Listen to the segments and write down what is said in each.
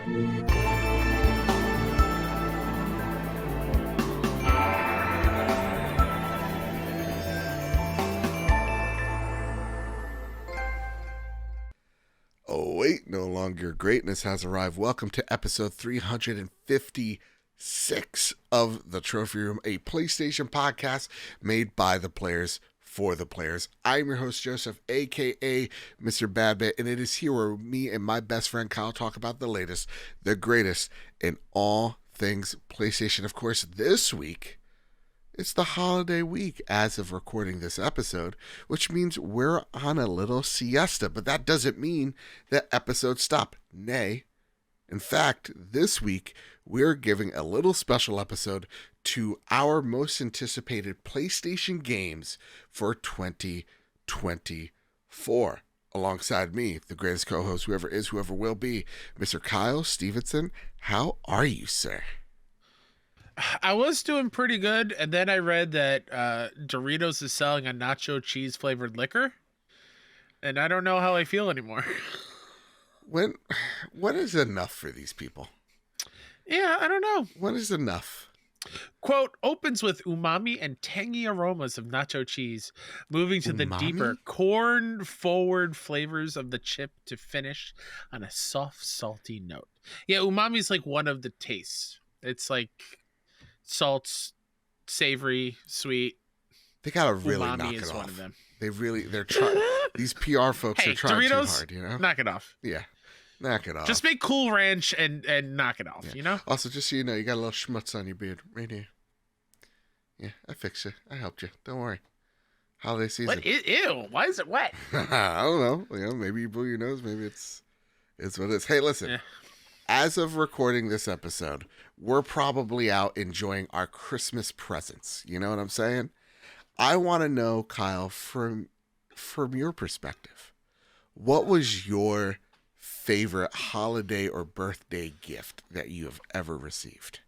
Oh, wait, no longer greatness has arrived. Welcome to episode 356 of The Trophy Room, a PlayStation podcast made by the players for the players. I'm your host, Joseph, a.k.a. Mr. Badbit, and it is here where me and my best friend Kyle talk about the latest, the greatest in all things PlayStation. Of course, this week, it's the holiday week as of recording this episode, which means we're on a little siesta, but that doesn't mean that episodes stop. Nay, in fact, this week we're giving a little special episode to our most anticipated PlayStation games for 2024. Alongside me, the greatest co-host, whoever is, whoever will be, Mr. Kyle Stevenson. How are you, sir? I was doing pretty good, and then I read that Doritos is selling a nacho cheese flavored liquor, and I don't know how I feel anymore. What is enough for these people? Yeah, I don't know. What is enough? Quote, opens with umami and tangy aromas of nacho cheese, moving to the deeper corn-forward flavors of the chip to finish on a soft, salty note. Yeah, umami is like one of the tastes. It's like salts, savory, sweet. They gotta really umami knock is it one off. of them. They're trying. These PR folks are trying Doritos, too hard, you know. Knock it off. Yeah, knock it off. Just make Cool Ranch and knock it off. Yeah. You know. Also, just so you know, you got a little schmutz on your beard right here. Yeah, I fixed it. I helped you. Don't worry. Holiday season. What? Ew! Why is it wet? I don't know. You know, maybe you blew your nose. Maybe it's what it is. Hey, listen. Yeah. As of recording this episode, we're probably out enjoying our Christmas presents. You know what I'm saying? I want to know, Kyle, from your perspective, what was your favorite holiday or birthday gift that you have ever received?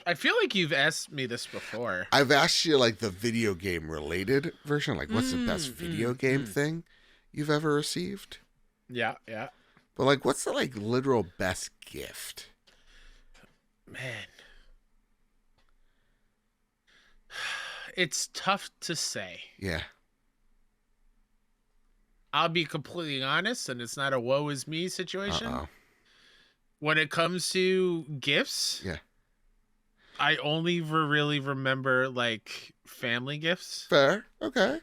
I feel like you've asked me this before. I've asked you like the video game related version, like what's the best video game thing you've ever received? Yeah, yeah. But like, what's the like literal best gift? Man, it's tough to say. Yeah. I'll be completely honest, and it's not a woe is me situation. When it comes to gifts, yeah, I only really remember like family gifts. Fair. Okay.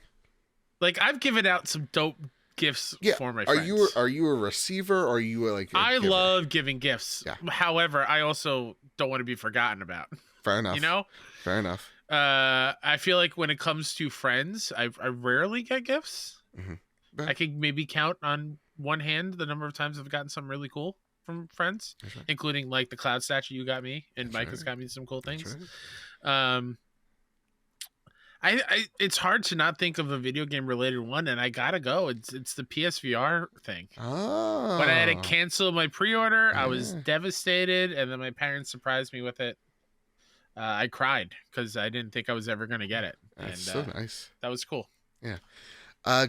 Like I've given out some dope gifts for my friends. Are you a receiver or are you like a I giver? love giving gifts. Yeah. However, I also don't want to be forgotten about. Fair enough. You know? Fair enough. I feel like when it comes to friends, I rarely get gifts. Mm-hmm. I could maybe count on one hand the number of times I've gotten something really cool from friends, right. including like the cloud statue you got me, and Mike has got me some cool things. Right. It's hard to not think of a video game related one, and I gotta go. It's the PSVR thing. Oh. When I had to cancel my pre-order, I was devastated, and then my parents surprised me with it. I cried because I didn't think I was ever gonna get it. That's so nice. That was cool. Yeah.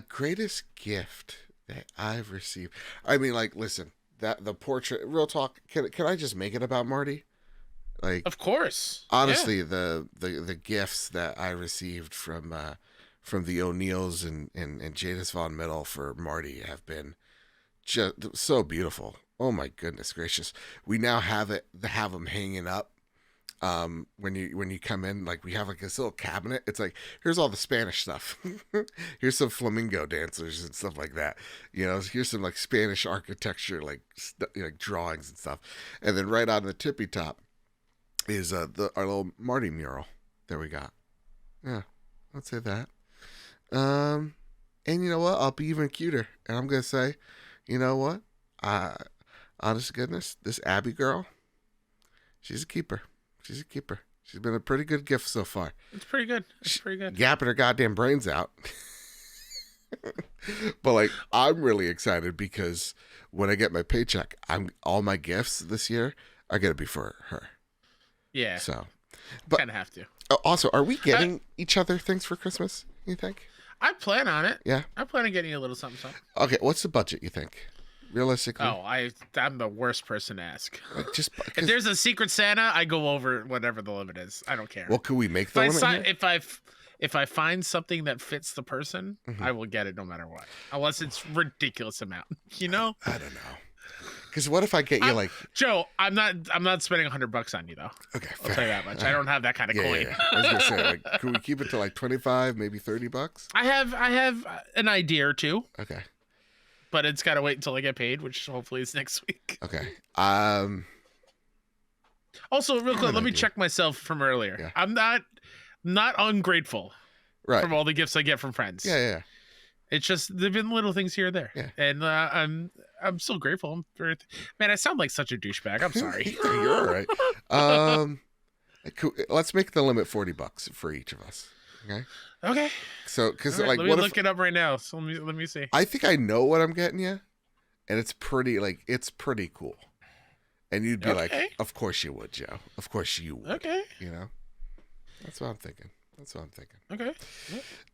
Greatest gift that I've received. I mean, like, listen, that the portrait. Real talk. Can I just make it about Marty? Like, of course. Honestly, the gifts that I received from the O'Neills and Jadis Von Middle for Marty have been just so beautiful. Oh my goodness gracious! We now have them hanging up. When you come in, like we have like this little cabinet. It's like, here's all the Spanish stuff. Here's some flamingo dancers and stuff like that. You know, here's some like Spanish architecture, like drawings and stuff. And then right on the tippy top is our little Marty mural that we got. Yeah, I'd say that. And you know what? I'll be even cuter. And I'm gonna say, you know what? Honest to goodness, this Abby girl, she's a keeper. She's a keeper. She's been a pretty good gift so far. It's pretty good. It's pretty good. Yapping her goddamn brains out. But like, I'm really excited because when I get my paycheck, all my gifts this year are gonna be for her. Yeah. So, but kind of have to. Also, are we getting each other things for Christmas? You think? I plan on it. Yeah. I plan on getting you a little something. Okay. What's the budget? You think? realistically? Oh, I'm the worst person to ask. Like, just If there's a Secret Santa, I go over whatever the limit is. I don't care. well, could we make the limit here? If I find something that fits the person, Mhm. I will get it no matter what, unless it's ridiculous amount. You know? I don't know. Because what if I get you like Joe? I'm not spending $100 on you though. okay, I'll tell you that much. I don't have that kind of coin. Yeah. I was gonna say, like, could we keep it to like 25, maybe $30? I have an idea or two, Okay. but it's got to wait until I get paid, which hopefully is next week. Okay. Also, real quick, let me idea. check myself from earlier. Yeah. I'm not ungrateful Right. from all the gifts I get from friends. Yeah. It's just there've been little things here or there, Yeah. and I'm still grateful. Man, I sound like such a douchebag. I'm sorry. You're all right. Let's make the limit $40 for each of us. Okay. Okay. So, because All right, like, let me what look if it up right now. So let me see. I think I know what I'm getting you, and it's pretty cool. And you'd be like, Okay. of course you would, Joe. Of course you would. Okay. You know? That's what I'm thinking. Okay.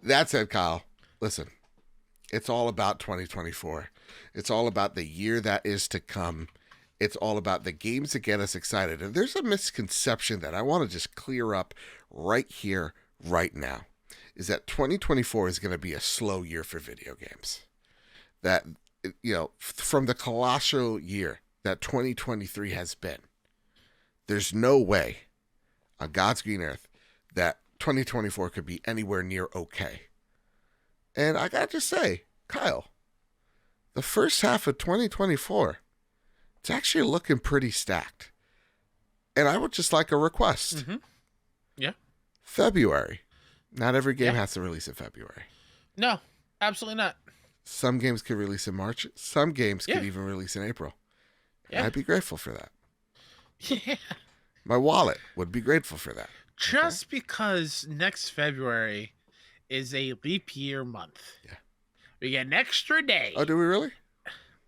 That said, Kyle, listen, it's all about 2024. It's all about the year that is to come. It's all about the games that get us excited. And there's a misconception that I want to just clear up right here, right now, is that 2024 is going to be a slow year for video games. That, from the colossal year that 2023 has been, there's no way on God's green earth that 2024 could be anywhere near okay. And I got to say, Kyle, the first half of 2024, it's actually looking pretty stacked. And I would just like a request. Mm-hmm. Yeah. February. Not every game has to release in February. No, absolutely not. Some games could release in March. Some games could even release in April. Yeah. I'd be grateful for that. Yeah. My wallet would be grateful for that. Just because next February is a leap year month. Yeah. We get an extra day. Oh, do we really?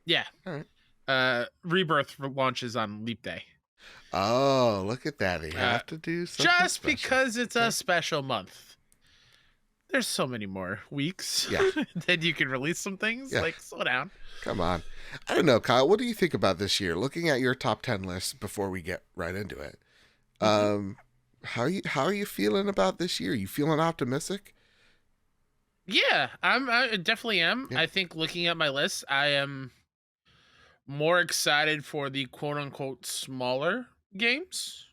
Yeah. All right. Rebirth launches on leap day. Oh, look at that. They have to do something just special. because it's a special month. There's so many more weeks that you can release some things. Yeah. Like, slow down. Come on. I don't know, Kyle. What do you think about this year? Looking at your top 10 list before we get right into it. How are you feeling about this year? You feeling optimistic? Yeah, I definitely am. Yeah. I think looking at my list, I am more excited for the quote unquote smaller games.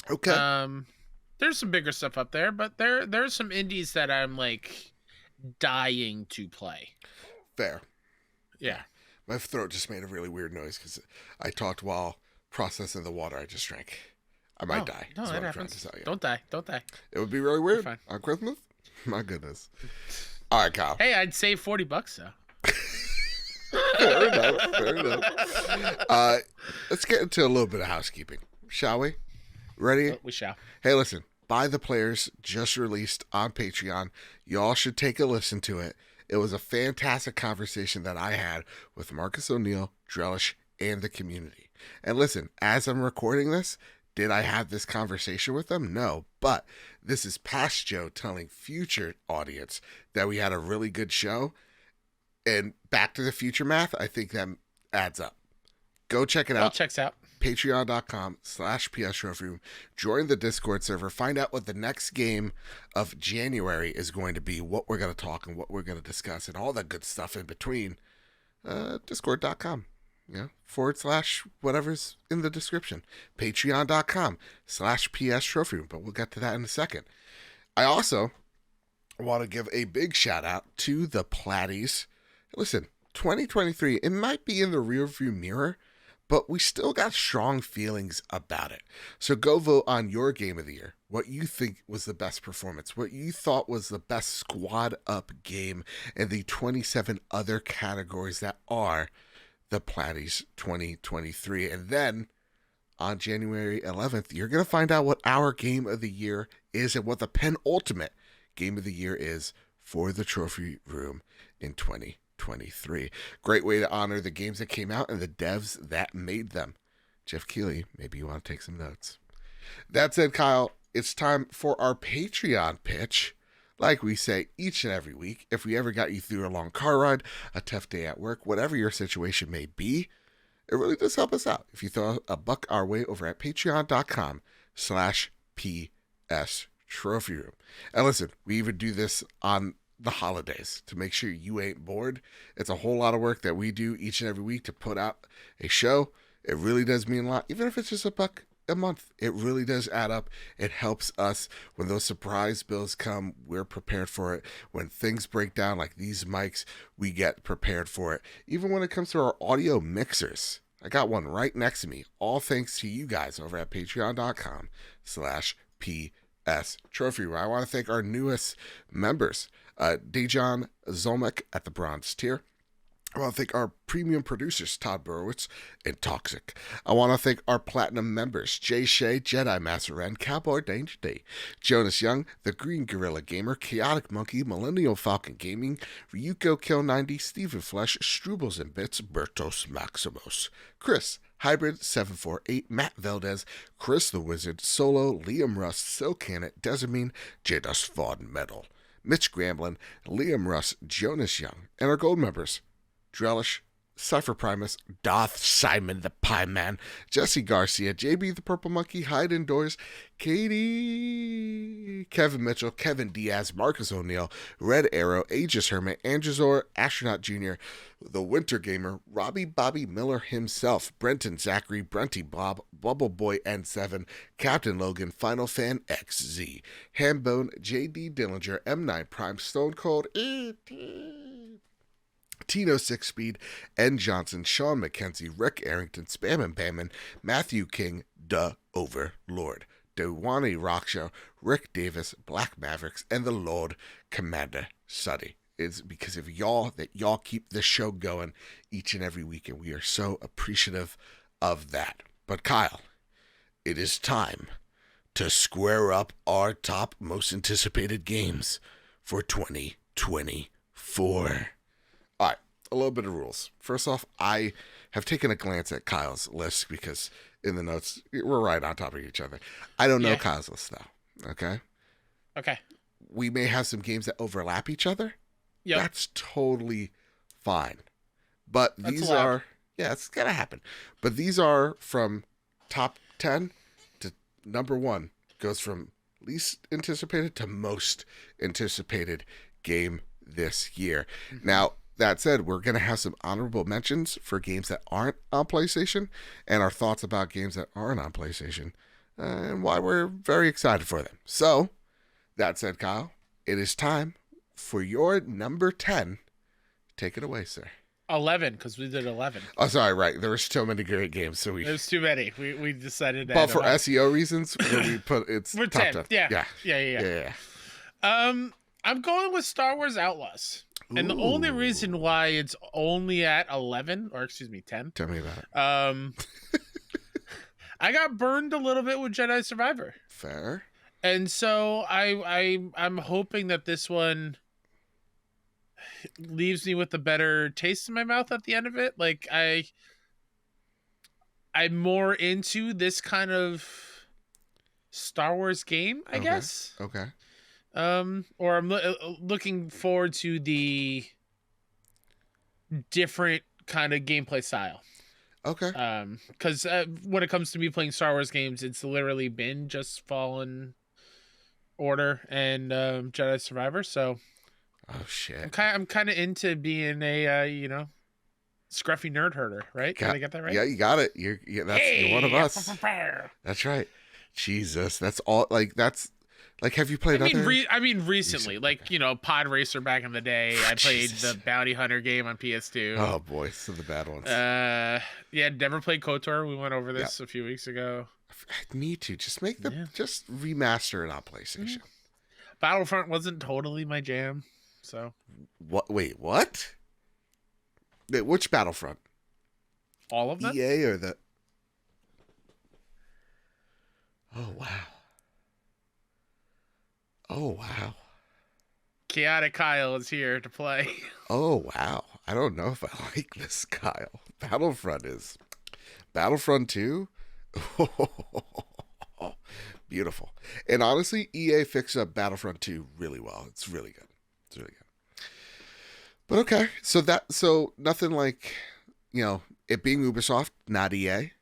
Okay. There's some bigger stuff up there, but there's some indies that I'm like dying to play. Fair. Yeah. My throat just made a really weird noise because I talked while processing the water I just drank. I might die. No, that happens. Don't die. It would be really weird fine. on Christmas. My goodness. All right, Kyle. Hey, I'd save $40 though. Fair enough. Let's get into a little bit of housekeeping, shall we? Ready? We shall. Hey, listen. By the Players just released on Patreon. Y'all should take a listen to it. It was a fantastic conversation that I had with Marcus O'Neill, Drellish, and the community. And listen, as I'm recording this, did I have this conversation with them? No, but this is past Joe telling future audience that we had a really good show. And Back to the Future math, I think that adds up. Go check it out. All checks out. Patreon.com/PS Join the Discord server. Find out what the next game of January is going to be, what we're going to talk and what we're going to discuss, and all that good stuff in between. Discord.com. / whatever's in the description. Patreon.com/PS But we'll get to that in a second. I also want to give a big shout out to the Platties. Listen, 2023, it might be in the rearview mirror, but we still got strong feelings about it. So go vote on your game of the year. What you think was the best performance. What you thought was the best squad up game. And the 27 other categories that are the Platties 2023. And then on January 11th, you're going to find out what our game of the year is and what the penultimate game of the year is for the trophy room in 2023. Great way to honor the games that came out and the devs that made them. Jeff Keighley, maybe you want to take some notes. That said, Kyle, it's time for our Patreon pitch. Like we say each and every week, if we ever got you through a long car ride, a tough day at work, whatever your situation may be, it really does help us out if you throw a buck our way over at patreon.com/PS Trophy Room. And listen, we even do this on the holidays to make sure you ain't bored. It's a whole lot of work that we do each and every week to put out a show. It really does mean a lot, even if it's just a buck a month. It really does add up. It helps us when those surprise bills come. We're prepared for it. When things break down like these mics, we get prepared for it. Even when it comes to our audio mixers, I got one right next to me. All thanks to you guys over at patreon.com/PS Trophy Room. I want to thank our newest members, Dejan Zolmek at the bronze tier. I want to thank our premium producers, Todd Burowitz and Toxic. I want to thank our platinum members, Jay Shea, Jedi Master Ren, Cowboy Danger Day, Jonas Young, The Green Gorilla Gamer, Chaotic Monkey, Millennial Falcon Gaming, Ryuko Kill 90, Stephen Flesh, Strubles and Bits, Bertos Maximus, Chris, Hybrid 748, Matt Valdez, Chris the Wizard, Solo, Liam Rust, Silkanet, Desamine, Jadas Vaughn Metal, Mitch Gramblin, Liam Russ, Jonas Young, and our gold members, Drellish, Cypher Primus, Doth Simon the Pie Man, Jesse Garcia, JB the Purple Monkey, Hyde Indoors, Katie, Kevin Mitchell, Kevin Diaz, Marcus O'Neill, Red Arrow, Aegis Hermit, Androzor, Astronaut Jr., The Winter Gamer, Robbie Bobby Miller himself, Brenton Zachary, Brenty Bob, Bubble Boy N7, Captain Logan, Final Fan XZ, Hambone, JD Dillinger, M9 Prime, Stone Cold, Tino Six Speed, N. Johnson, Sean McKenzie, Rick Arrington, Spam and Bamman, Matthew King, Duh Overlord, Dewani Rockshow, Rick Davis, Black Mavericks, and the Lord Commander Suddy. It's because of y'all that y'all keep this show going each and every week, and we are so appreciative of that. But Kyle, it is time to square up our top most anticipated games for 2024. All right, a little bit of rules. First off, I have taken a glance at Kyle's list because in the notes, we're right on top of each other. I don't know Kyle's list, though, okay? Okay. We may have some games that overlap each other. Yep. That's totally fine. But That's these allowed. are, it's going to happen. But these are from top 10 to number 1. Goes from least anticipated to most anticipated game this year. Mm-hmm. Now, that said, we're going to have some honorable mentions for games that aren't on PlayStation and our thoughts about games that aren't on PlayStation and why we're very excited for them. So, that said, Kyle, it is time for your number 10. Take it away, sir. 11, because we did 11. Oh, sorry, right. There were so many great games. So There's too many. We decided to. But for SEO reasons, we put it's we're top 10. 10. Yeah. I'm going with Star Wars Outlaws. And the only reason why it's only at 11, or excuse me, 10. Tell me about it. I got burned a little bit with Jedi Survivor. Fair. And so I'm hoping that this one leaves me with a better taste in my mouth at the end of it. Like I'm more into this kind of Star Wars game, I guess. Okay. Or I'm looking forward to the different kind of gameplay style. Okay. Because when it comes to me playing Star Wars games, it's literally been just Fallen Order and Jedi Survivor. So, oh shit, I'm kind of into being a scruffy nerd herder, right? Did I get that right? Yeah, you got it. You're one of us. That's right. Jesus, that's all. That's. Like, have you played recently, like, Pod Racer back in the day. I played the Bounty Hunter game on PS2. Oh, boy. Some of the bad ones. Never played KOTOR. We went over this a few weeks ago. I need to. Just just remaster it on PlayStation. Battlefront wasn't totally my jam, so. What? Wait, what? Wait, which Battlefront? All of them? EA or the... Oh, wow. Oh, wow. Chaotic Kyle is here to play. Oh, wow. I don't know if I like this, Kyle. Battlefront 2? beautiful. And honestly, EA fixed up Battlefront 2 really well. It's really good. It's really good. But okay, so nothing like, it being Ubisoft, not EA.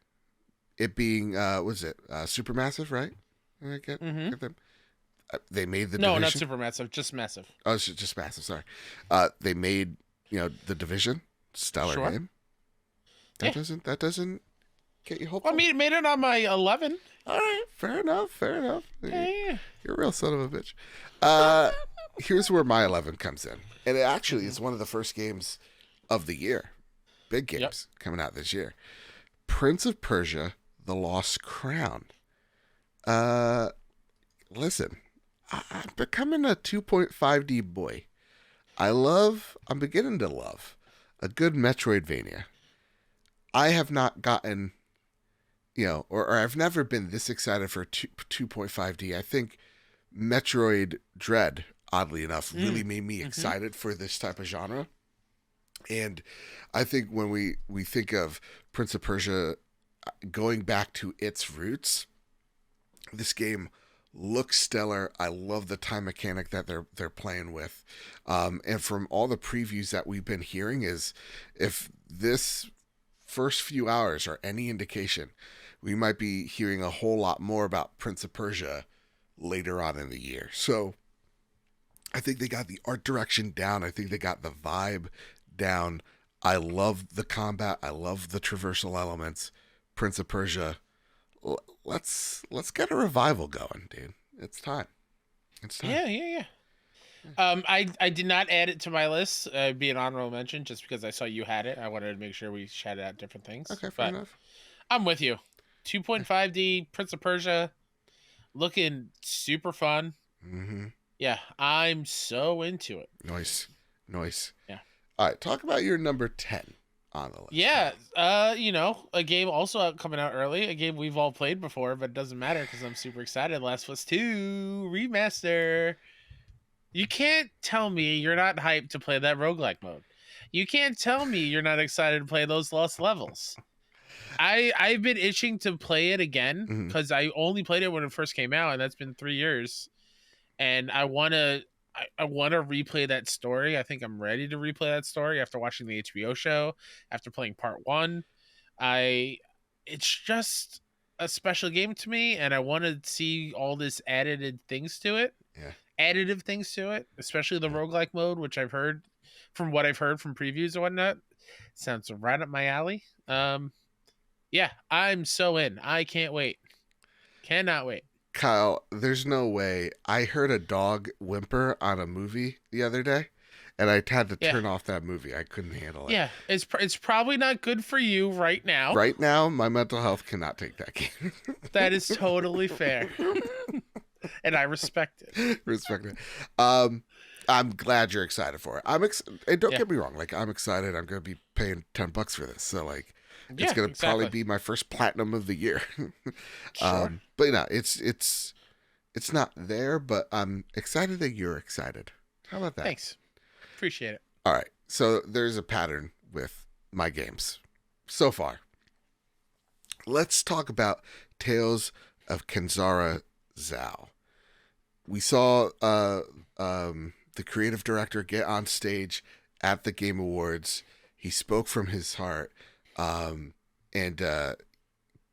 It being was it Supermassive, right? Did I get them. They made the No, Division. not Supermassive, just Massive. Oh, it's just Massive. Sorry. They made the Division, stellar game. That doesn't get you hopeful. Well, I mean, it made it on my 11. All right, fair enough. Yeah. You're a real son of a bitch. Here's where my 11 comes in, and it actually is one of the first games of the year, big games coming out this year. Prince of Persia: The Lost Crown. Listen, I'm becoming a 2.5D boy. I'm beginning to love a good Metroidvania. I have not gotten, or I've never been this excited for 2.5D. I think Metroid Dread, oddly enough, really made me excited for this type of genre. And I think when we think of Prince of Persia going back to its roots, this game looks stellar. I love the time mechanic that they're playing with. And from all the previews that we've been hearing is if this first few hours are any indication, we might be hearing a whole lot more about Prince of Persia later on in the year. So I think they got the art direction down. I think they got the vibe down. I love the combat. I love the traversal elements. Prince of Persia. Let's get a revival going, dude. It's time. Yeah. I did not add it to my list. Be an honorable mention just because I saw you had it. I wanted to make sure we shouted out different things. Okay, fair enough. I'm with you. 2.5D Prince of Persia, looking super fun. Mm-hmm. Yeah, I'm so into it. Nice. Yeah. All right, talk about your number 10 on the list. Yeah, a game also coming out early, a game we've all played before, but it doesn't matter because I'm super excited. Last of Us 2 Remaster. You can't tell me you're not hyped to play that roguelike mode. You can't tell me you're not excited to play those lost levels. I've been itching to play it again because I only played it when it first came out, and that's been 3 years. And I want to replay that story. I think I'm ready to replay that story after watching the HBO show, after playing part 1. It's just a special game to me, and I want to see all this additive things to it, especially the roguelike mode, which I've heard from previews and whatnot. Sounds right up my alley. Yeah, I'm so in. I can't wait. Cannot wait. Kyle, there's no way. I heard a dog whimper on a movie the other day, and I had to turn off that movie. I couldn't handle it. Yeah, it's probably not good for you right now. Right now, my mental health cannot take that game. That is totally fair. And I respect it. I'm glad you're excited for it. And don't get me wrong. Like, I'm excited. I'm going to be paying $10 for this. So, like, it's going to probably be my first platinum of the year. Sure. But it's not there, but I'm excited that you're excited. How about that? Thanks. Appreciate it. All right. So there's a pattern with my games so far. Let's talk about Tales of Kenzara Zhao. We saw the creative director get on stage at the Game Awards. He spoke from his heart. And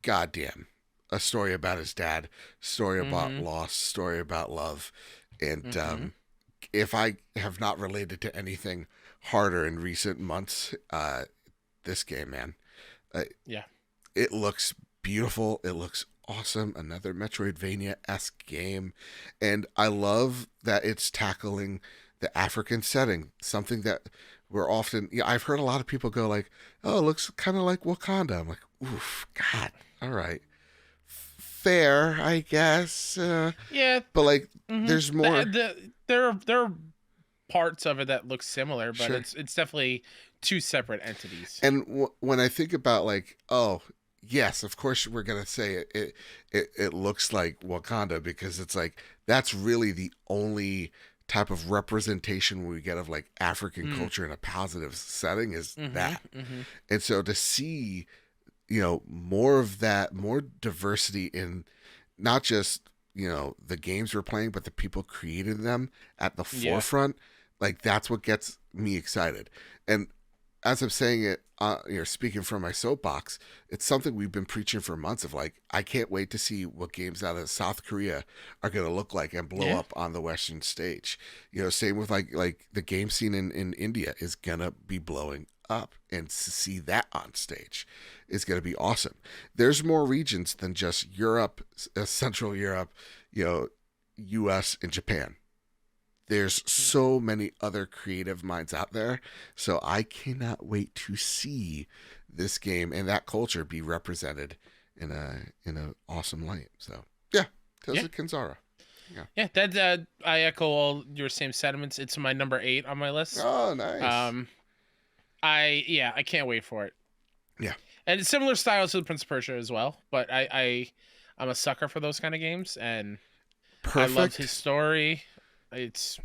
goddamn, a story about his dad, story about loss, story about love. And if I have not related to anything harder in recent months, this game, man. It looks beautiful. It looks awesome. Another Metroidvania-esque game. And I love that it's tackling the African setting, something that we're often, I've heard a lot of people go like, oh, it looks kind of like Wakanda. I'm like, oof, God, all right. Fair, I guess. Yeah. But like, there's more. There are parts of it that look similar, but Sure. it's definitely two separate entities. And when I think about like, oh, yes, of course we're going to say it looks like Wakanda, because it's like, that's really the only type of representation we get of like African culture in a positive setting is that. And so to see, more of that, more diversity in not just, the games we're playing, but the people creating them at the Yeah. forefront. Like, that's what gets me excited. And as I'm saying it, speaking from my soapbox, it's something we've been preaching for months of, like, I can't wait to see what games out of South Korea are going to look like and blow up on the Western stage. Same with like the game scene in India is going to be blowing up, and to see that on stage is going to be awesome. There's more regions than just Europe, Central Europe, US and Japan. There's so many other creative minds out there. So I cannot wait to see this game and that culture be represented in a awesome light. So yeah, Tales of Kinzara. Yeah, that I echo all your same sentiments. It's my number 8 on my list. Oh, nice. I can't wait for it. Yeah. And it's similar styles to the Prince of Persia as well, but I'm a sucker for those kind of games, and Perfect. I love his story. It's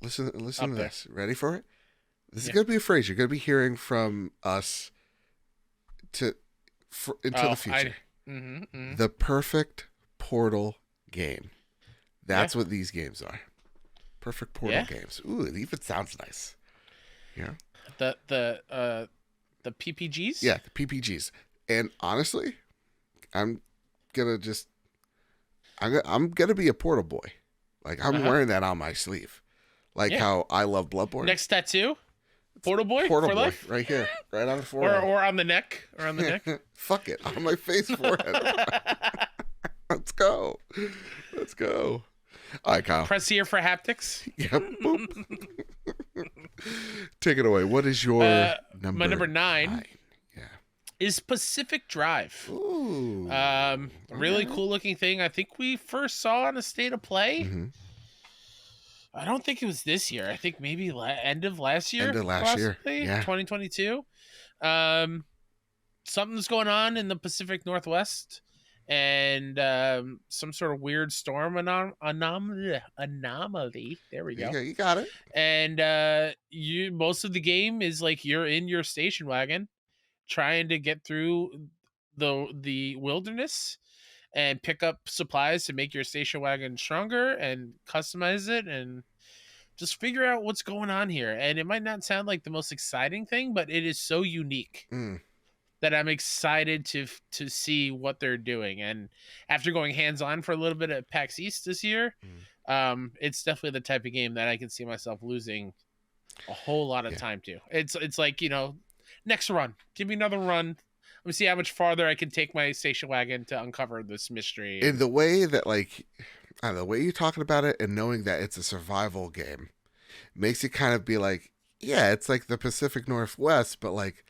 listen to there. this. Ready for it? This is gonna be a phrase you're gonna be hearing from us into the future. The perfect Portal game. That's what these games are. Perfect Portal games. Ooh, it even sounds nice. Yeah. The PPGs? Yeah, the PPGs. And honestly, I'm gonna be a Portal boy. Like, I'm wearing that on my sleeve. Like how I love Bloodborne. Next tattoo? Portal boy? Portal for boy, life? right here. Right on the forehead. Or on the neck. Or on the neck. Fuck it. On my face forehead. Let's go. All right, Kyle. Press here for haptics. Yep. Boop. Take it away. What is your number? My number 9 Yeah. is Pacific Drive. Ooh. Really cool looking thing. I think we first saw on a State of Play. Mm-hmm. I don't think it was this year. I think maybe end of last year. End of last year. Yeah. 2022. Something's going on in the Pacific Northwest, and some sort of weird storm anomaly. There we go. Yeah, you got it. And most of the game is like you're in your station wagon trying to get through the wilderness and pick up supplies to make your station wagon stronger and customize it and just figure out what's going on here. And it might not sound like the most exciting thing, but it is so unique that I'm excited to see what they're doing. And after going hands-on for a little bit at PAX East this year, it's definitely the type of game that I can see myself losing a whole lot of time to. It's like, next run. Give me another run. Let me see how much farther I can take my station wagon to uncover this mystery. In the way that, like, I don't know, the way you're talking about it and knowing that it's a survival game makes it kind of be like, yeah, it's like the Pacific Northwest, but like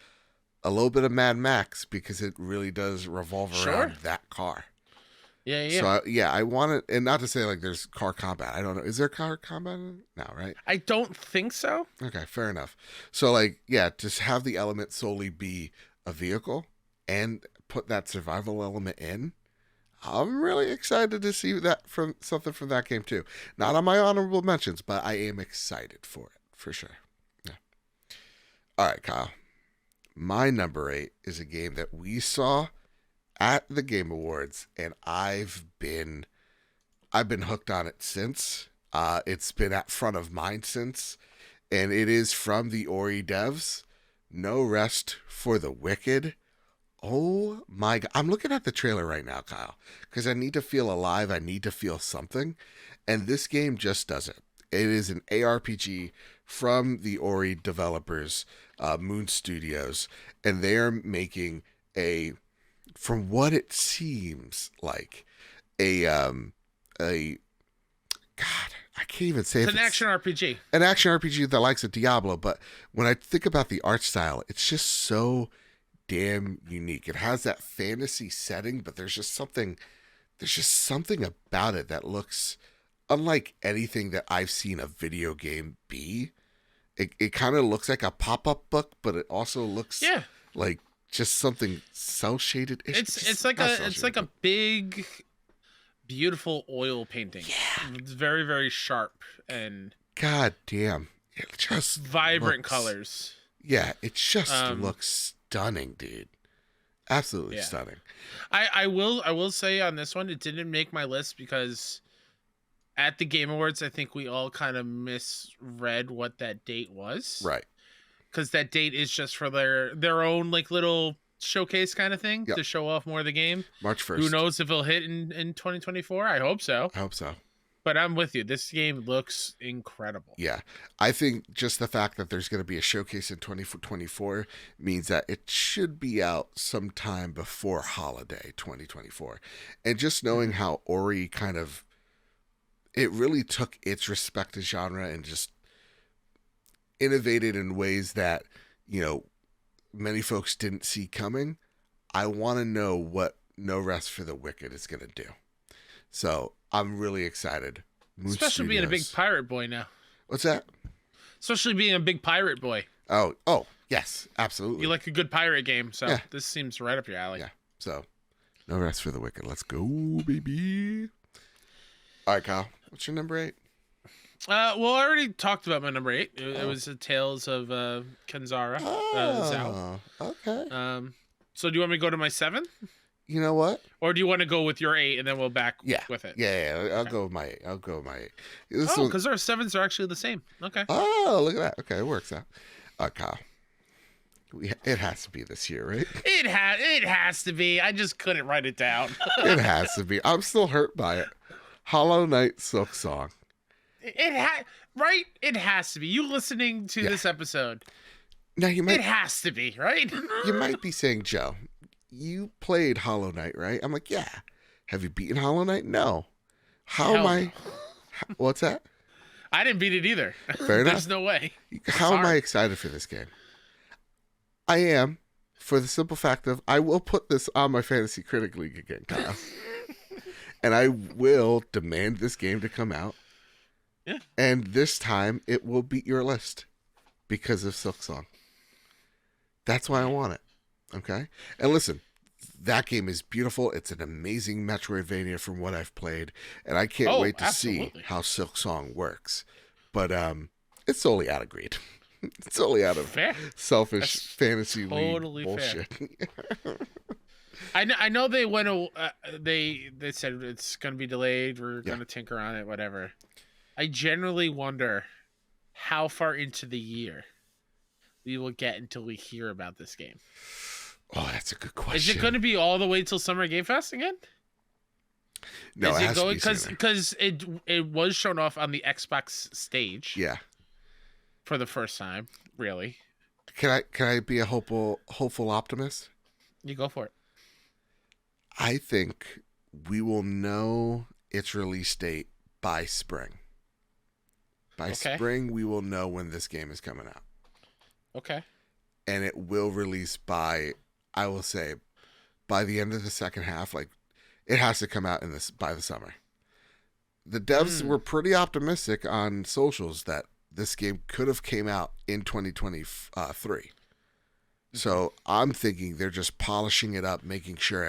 a little bit of Mad Max, because it really does revolve around that car. Yeah. So, I want it, and not to say like there's car combat. I don't know. Is there car combat in it? No, right? I don't think so. Okay, fair enough. So, like, just have the element solely be a vehicle and put that survival element in. I'm really excited to see something from that game too. Not on my honorable mentions, but I am excited for it for sure. Yeah. All right, Kyle. My number 8 is a game that we saw at the Game Awards, and I've been hooked on it since. It's been at front of mind since, and it is from the Ori devs. No Rest for the Wicked. Oh my God. I'm looking at the trailer right now, Kyle, because I need to feel alive. I need to feel something. And this game just does it. It is an ARPG from the Ori developers, Moon Studios, and they are making from what it seems like, God, I can't even say it's an action RPG. An action RPG that likes a Diablo, but when I think about the art style, it's just so damn unique. It has that fantasy setting, but there's just something about it that looks unlike anything that I've seen a video game be. It kind of looks like a pop-up book, but it also looks like just something cel shaded. It's like a big, beautiful oil painting. Yeah, it's very, very sharp and god damn, it just vibrant colors. Yeah, it just looks stunning, dude. Absolutely Yeah. stunning. I will say on this one, it didn't make my list because at the Game Awards, I think we all kind of misread what that date was. Right. Because that date is just for their own like little showcase kind of thing Yep. to show off more of the game. March 1st. Who knows if it'll hit in 2024? I hope so. I hope so. But I'm with you. This game looks incredible. Yeah. I think just the fact that there's going to be a showcase in 2024 means that it should be out sometime before holiday 2024. And just knowing how Ori kind of, it really took its respective genre and just innovated in ways that, many folks didn't see coming. I want to know what No Rest for the Wicked is going to do. So I'm really excited. Especially being a big pirate boy now. What's that? Especially being a big pirate boy. Oh, yes, absolutely. You like a good pirate game, so this seems right up your alley. Yeah. So, No Rest for the Wicked. Let's go, baby. All right, Kyle. What's your number 8? Well, I already talked about my number 8. It was Tales of Kenzara. Zao. Okay. So do you want me to go to my 7? You know what? Or do you want to go with your 8 and then we'll back with it? Yeah. I'll go with my 8. Because our 7s are actually the same. Okay. Oh, look at that. Okay, it works out. Kyle. It has to be this year, right? It has to be. I just couldn't write it down. It has to be. I'm still hurt by it. Hollow Knight SilkSong. Right? It has to be. You listening to this episode. Now it has to be, right? You might be saying, Joe, you played Hollow Knight, right? I'm like, yeah. Have you beaten Hollow Knight? No. What's that? I didn't beat it either. Fair enough. There's no way. How am I excited for this game? I am, for the simple fact of I will put this on my Fantasy Critic League again, Kyle. And I will demand this game to come out. Yeah. And this time it will beat your list because of SilkSong. That's why I want it. Okay? And listen, that game is beautiful. It's an amazing Metroidvania from what I've played. And I can't wait to see how SilkSong works. But it's solely out of greed. It's solely out of selfish fantasy league bullshit. I know they went. They said it's going to be delayed. We're going to tinker on it. Whatever. I generally wonder how far into the year we will get until we hear about this game. Oh, that's a good question. Is it going to be all the way till Summer Game Fest again? No, is it has going to be because it was shown off on the Xbox stage. Yeah. For the first time, really. Can I be a hopeful optimist? You go for it. I think we will know its release date by spring. By spring, we will know when this game is coming out. Okay. And it will release by, I will say, by the end of the second half. Like, it has to come out by the summer. The devs were pretty optimistic on socials that this game could have came out in 2023. So I'm thinking they're just polishing it up, making sure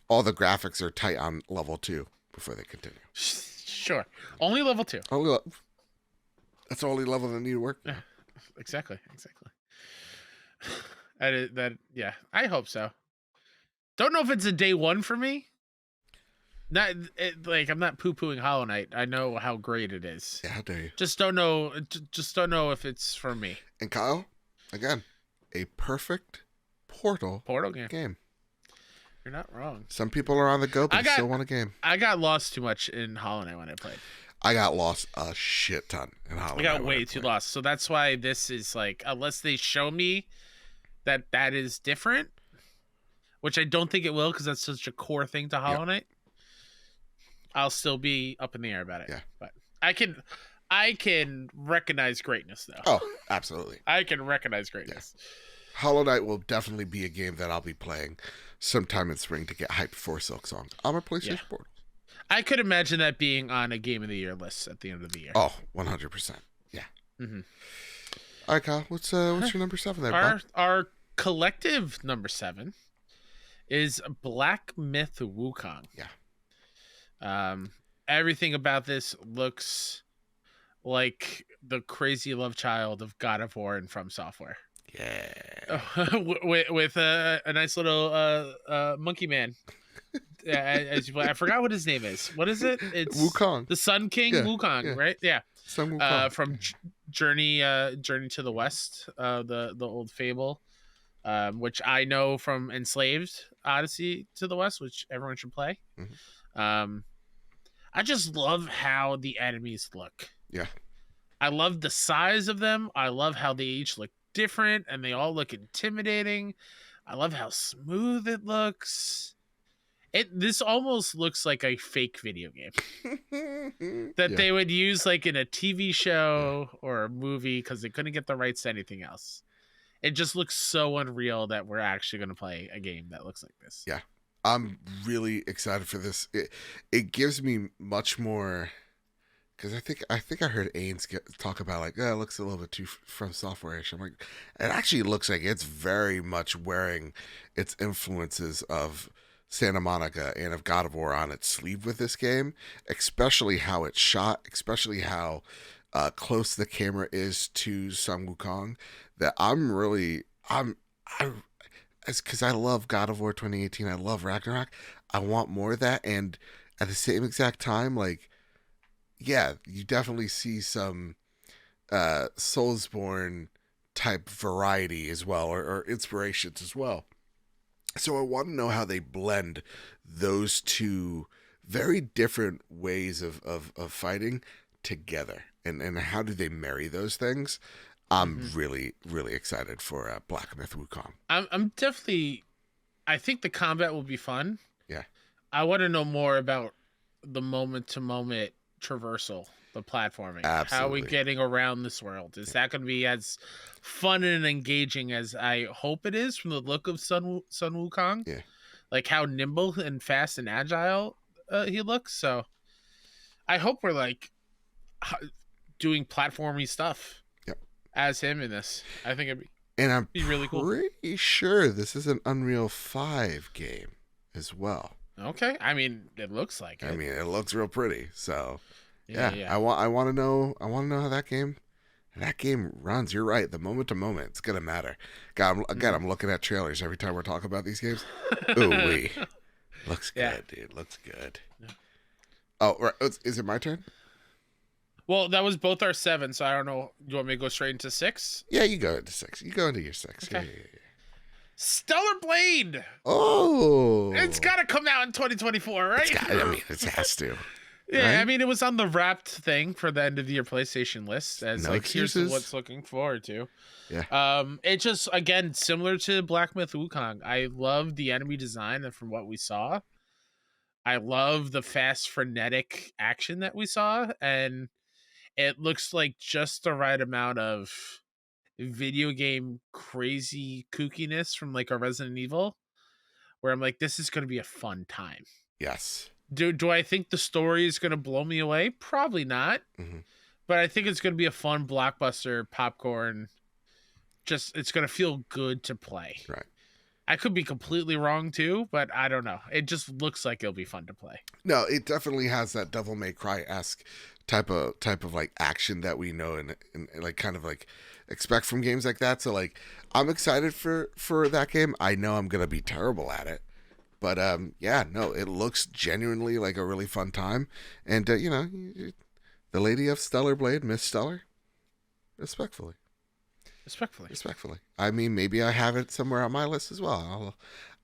all the graphics are tight on level 2 before they continue. Sure. Only level 2. That's the only level that need to work. Yeah, exactly. Yeah, I hope so. Don't know if it's a day 1 for me. I'm not poo-pooing Hollow Knight. I know how great it is. Yeah, how dare you? Just don't know if it's for me. And Kyle, again, a perfect Portal game. You're not wrong. Some people are on the go, but still want a game. I got lost too much in Hollow Knight when I played. I got lost a shit ton in Hollow Knight. I got way too lost. So that's why this is like, unless they show me that is different, which I don't think it will because that's such a core thing to Hollow Knight. I'll still be up in the air about it. Yeah. But I can recognize greatness though. Oh, absolutely. I can recognize greatness. Yeah. Hollow Knight will definitely be a game that I'll be playing sometime in spring to get hyped for SilkSong on my PlayStation Portal. I could imagine that being on a Game of the Year list at the end of the year. Oh, 100%. Yeah. Mm-hmm. All right, Kyle. What's your number 7 there, bud? Our collective number 7 is Black Myth Wukong. Yeah. Everything about this looks like the crazy love child of God of War and From Software. Yeah. with a nice little monkey man. As you play, I forgot what his name is. What is it? It's Wukong. the Sun King Yeah. Wukong, Yeah. right? Yeah. Sun Wukong. From Journey to the West, the old fable, which I know from Enslaved Odyssey to the West, which everyone should play. Mm-hmm. I just love how the enemies look. Yeah. I love the size of them. I love how they each look different and they all look intimidating. I love how smooth it looks. This almost looks like a fake video game that they would use like in a TV show or a movie because they couldn't get the rights to anything else. It just looks so unreal that we're actually going to play a game that looks like this. Yeah. I'm really excited for this. It gives me much more, because I think I heard Ains talk about like, it looks a little bit too From Software-ish. I'm like, it actually looks like it's very much wearing its influences of Santa Monica and of God of War on its sleeve with this game, especially how it's shot, especially how close the camera is to Sun Wukong. That it's because I love God of War 2018. I love Ragnarok. I want more of that, and at the same exact time, like, yeah, you definitely see some Soulsborne type variety as well, or inspirations as well. So I want to know how they blend those two very different ways of fighting together, and how do they marry those things. I'm really, really excited for Black Myth Wukong. I'm definitely. I think the combat will be fun. Yeah. I want to know more about the moment-to-moment traversal, the platforming. Absolutely. How are we getting around this world? Is that going to be as fun and engaging as I hope it is from the look of Sun Wukong? Yeah. Like how nimble and fast and agile he looks. So I hope we're like doing platformy stuff. Yep. As him in this. I think it'd be really cool. Pretty sure this is an Unreal 5 game as well. Okay. I mean, it looks like it. I mean, it looks real pretty. So yeah. I want to know how that game runs. You're right. The moment to moment, it's gonna matter. God, I'm looking at trailers every time we're talking about these games. Ooh wee, looks good, dude. Looks good. Yeah. Oh, right. Is it my turn? Well, that was both our 7, so I don't know. Do you want me to go straight into 6? Yeah, you go into 6. You go into your 6. Okay. Yeah. Stellar Blade. Oh, it's got to come out in 2024, right? It has to. Yeah, right? I mean, it was on the Wrapped thing for the end of the year PlayStation list as No like excuses. Here's what's looking forward to. Yeah. It just, again, similar to Black Myth Wukong. I love the enemy design and from what we saw. I love the fast frenetic action that we saw, and it looks like just the right amount of video game crazy kookiness from like a Resident Evil, where I'm like, this is going to be a fun time. Yes. Do I think the story is going to blow me away? Probably not. Mm-hmm. But I think it's going to be a fun blockbuster popcorn. Just, it's going to feel good to play. Right. I could be completely wrong too, but I don't know. It just looks like it'll be fun to play. No, it definitely has that Devil May Cry-esque type of like action that we know and like kind of like expect from games like that. So like, I'm excited for that game. I know I'm gonna be terrible at it, but yeah, no, it looks genuinely like a really fun time. And the Lady of Stellar Blade, Miss Stellar, respectfully. I mean, maybe I have it somewhere on my list as well.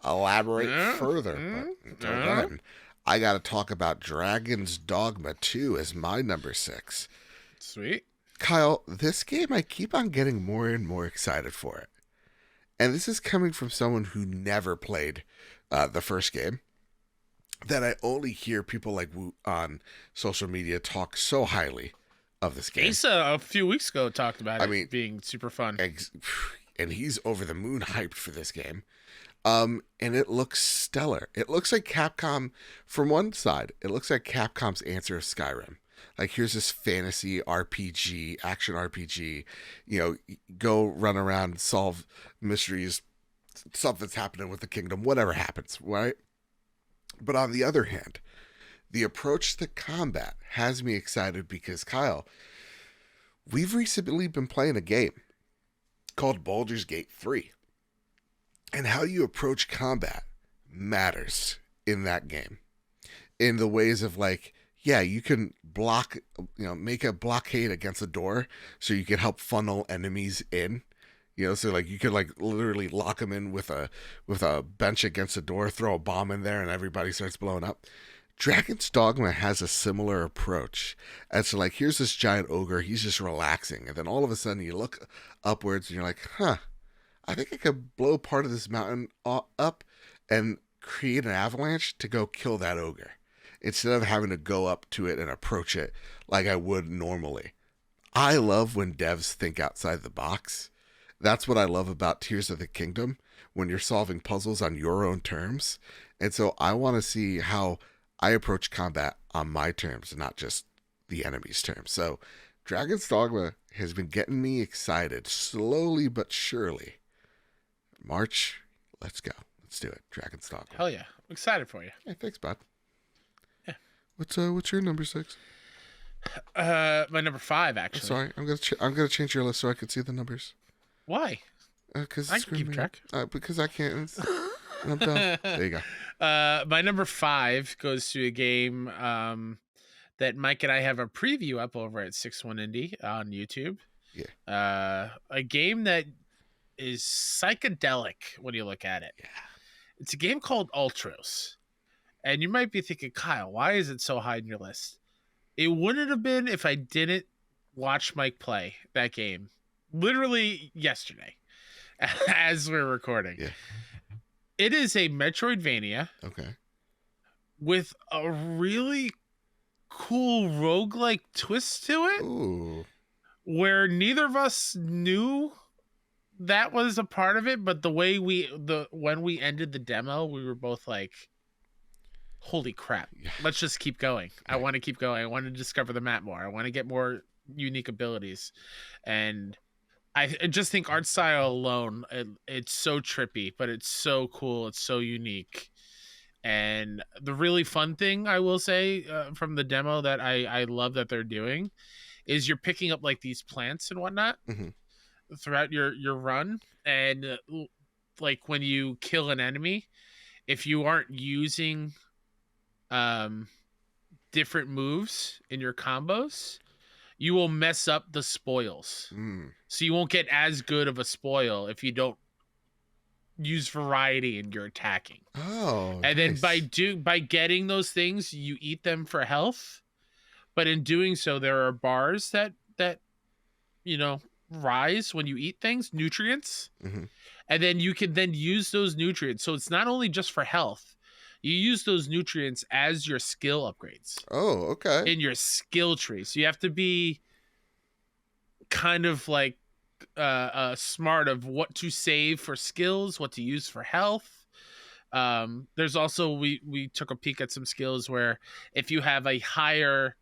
I'll elaborate further. But until then, I got to talk about Dragon's Dogma 2 as my number 6. Sweet. Kyle, this game, I keep on getting more and more excited for it. And this is coming from someone who never played the first game. That I only hear people like on social media talk so highly of this game. Asa a few weeks ago talked about it being super fun. And he's over the moon hyped for this game. And it looks stellar. It looks like Capcom, from one side, it looks like Capcom's answer to Skyrim. Like, here's this fantasy RPG, action RPG, go run around, solve mysteries, something's happening with the kingdom, whatever happens, right? But on the other hand, the approach to combat has me excited because, Kyle, we've recently been playing a game called Baldur's Gate 3. And how you approach combat matters in that game. In the ways of like, yeah, you can block, make a blockade against a door so you can help funnel enemies in. So like you could like literally lock them in with a bench against a door, throw a bomb in there, and everybody starts blowing up. Dragon's Dogma has a similar approach. As to like, here's this giant ogre, he's just relaxing, and then all of a sudden you look upwards and you're like, huh, I think I could blow part of this mountain up and create an avalanche to go kill that ogre, instead of having to go up to it and approach it like I would normally. I love when devs think outside the box. That's what I love about Tears of the Kingdom, when you're solving puzzles on your own terms. And so I want to see how I approach combat on my terms, not just the enemy's terms. So Dragon's Dogma has been getting me excited, slowly but surely. March, let's go. Let's do it. Dragon's Dogma. Hell yeah. I'm excited for you. Hey, thanks, bud. Yeah. What's your number 6? My number 5, actually. Sorry, I'm gonna change your list so I can see the numbers. Why? Because I can keep track. Because I can't. I'm done. There you go. My number 5 goes to a game that Mike and I have a preview up over at 61 Indie on YouTube. Yeah. A game that is psychedelic when you look at it. Yeah. It's a game called Outlaws. And you might be thinking, Kyle, why is it so high in your list? It wouldn't have been if I didn't watch Mike play that game literally yesterday as we're recording. Yeah. It is a Metroidvania. Okay. With a really cool roguelike twist to it. Ooh. Where neither of us knew that was a part of it, but the way when we ended the demo, we were both like, holy crap, let's just keep going. I want to keep going. I want to discover the map more. I want to get more unique abilities. And I just think art style alone, it's so trippy, but it's so cool. It's so unique. And the really fun thing I will say from the demo that I love that they're doing is you're picking up like these plants and whatnot throughout your run. And like when you kill an enemy, if you aren't using different moves in your combos, you will mess up the spoils. So you won't get as good of a spoil if you don't use variety in your attacking. Oh, and nice. Then by getting those things, you eat them for health. But in doing so, there are bars that rise when you eat things, nutrients. And then you can then use those nutrients. So it's not only just for health. You use those nutrients as your skill upgrades. Oh, okay. In your skill tree. So you have to be kind of like smart of what to save for skills, what to use for health. There's also, we took a peek at some skills where if you have a higher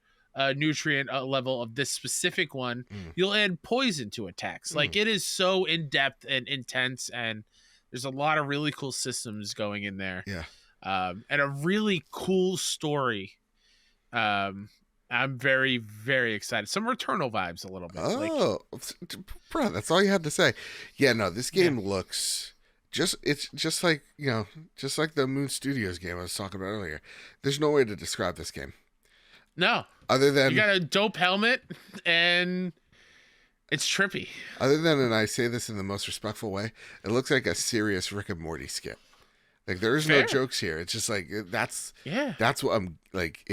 nutrient level of this specific one, you'll add poison to attacks. Like, it is so in-depth and intense, and there's a lot of really cool systems going in there. Yeah. And a really cool story. I'm very, very excited. Some Returnal vibes a little bit. Oh, bro, that's all you had to say. Yeah, no, this game looks it's just like the Moon Studios game I was talking about earlier. There's no way to describe this game. No. Other than you got a dope helmet and it's trippy. Other than, and I say this in the most respectful way, it looks like a serious Rick and Morty skit. Like, there is no jokes here. It's just like that's what I'm like.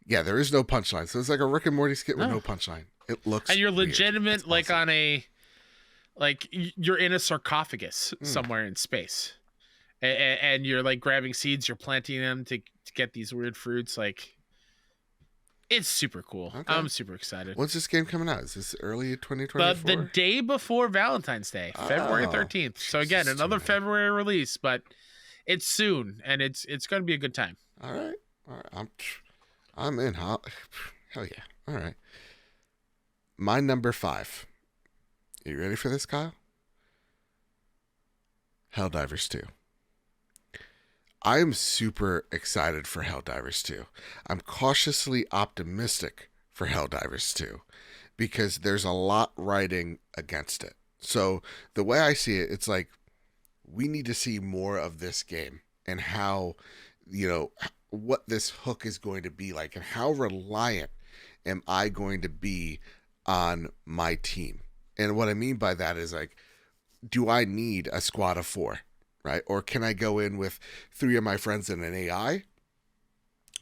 Yeah, there is no punchline. So it's like a Rick and Morty skit with no punchline. It looks, and you're legitimate, awesome. like on a, like you're in a sarcophagus somewhere in space, and you're like grabbing seeds, you're planting them to get these weird fruits. Like, it's super cool. Okay. I'm super excited. When's this game coming out? Is this early 2024? The day before Valentine's Day, February 13th. So again, another February release, but it's soon, and it's going to be a good time. All right. I'm in. Hell yeah. All right. My number 5. Are you ready for this, Kyle? Helldivers 2. I am super excited for Helldivers 2. I'm cautiously optimistic for Helldivers 2 because there's a lot riding against it. So the way I see it, it's like we need to see more of this game and how, you know, what this hook is going to be like and how reliant am I going to be on my team. And what I mean by that is like, do I need a squad of 4, right? Or can I go in with 3 of my friends and an AI?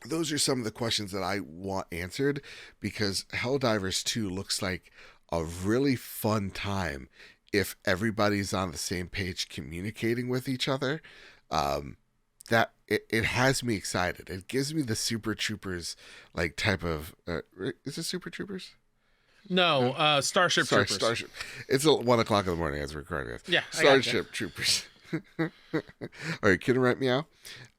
Those are some of the questions that I want answered, because Helldivers 2 looks like a really fun time if everybody's on the same page communicating with each other. That it has me excited. It gives me the Super Troopers like type of is it Super Troopers? No, No? Starship Sorry, Troopers. Starship. It's 1 o'clock in the morning as we're recording this. Yeah, Starship Troopers. All right, kidding right meow.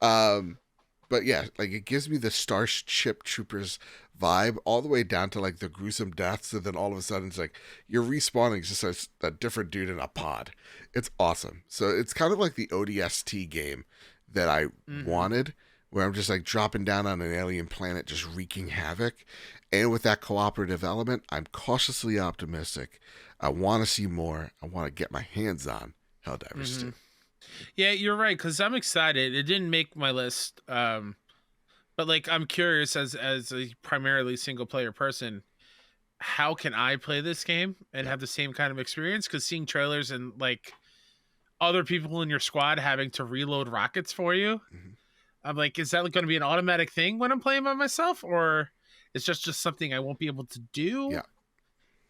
But yeah, like it gives me the Starship Troopers vibe all the way down to like the gruesome deaths, and then all of a sudden it's like you're respawning just a different dude in a pod. It's awesome. So it's kind of like the ODST game that I wanted, where I'm just like dropping down on an alien planet, just wreaking havoc. And with that cooperative element, I'm cautiously optimistic. I want to see more. I want to get my hands on Helldivers 2. Yeah, you're right, because I'm excited. It didn't make my list, but like I'm curious as a primarily single player person, how can I play this game and have the same kind of experience? Because seeing trailers and like other people in your squad having to reload rockets for you, I'm like, is that going to be an automatic thing when I'm playing by myself, or it's just something I won't be able to do?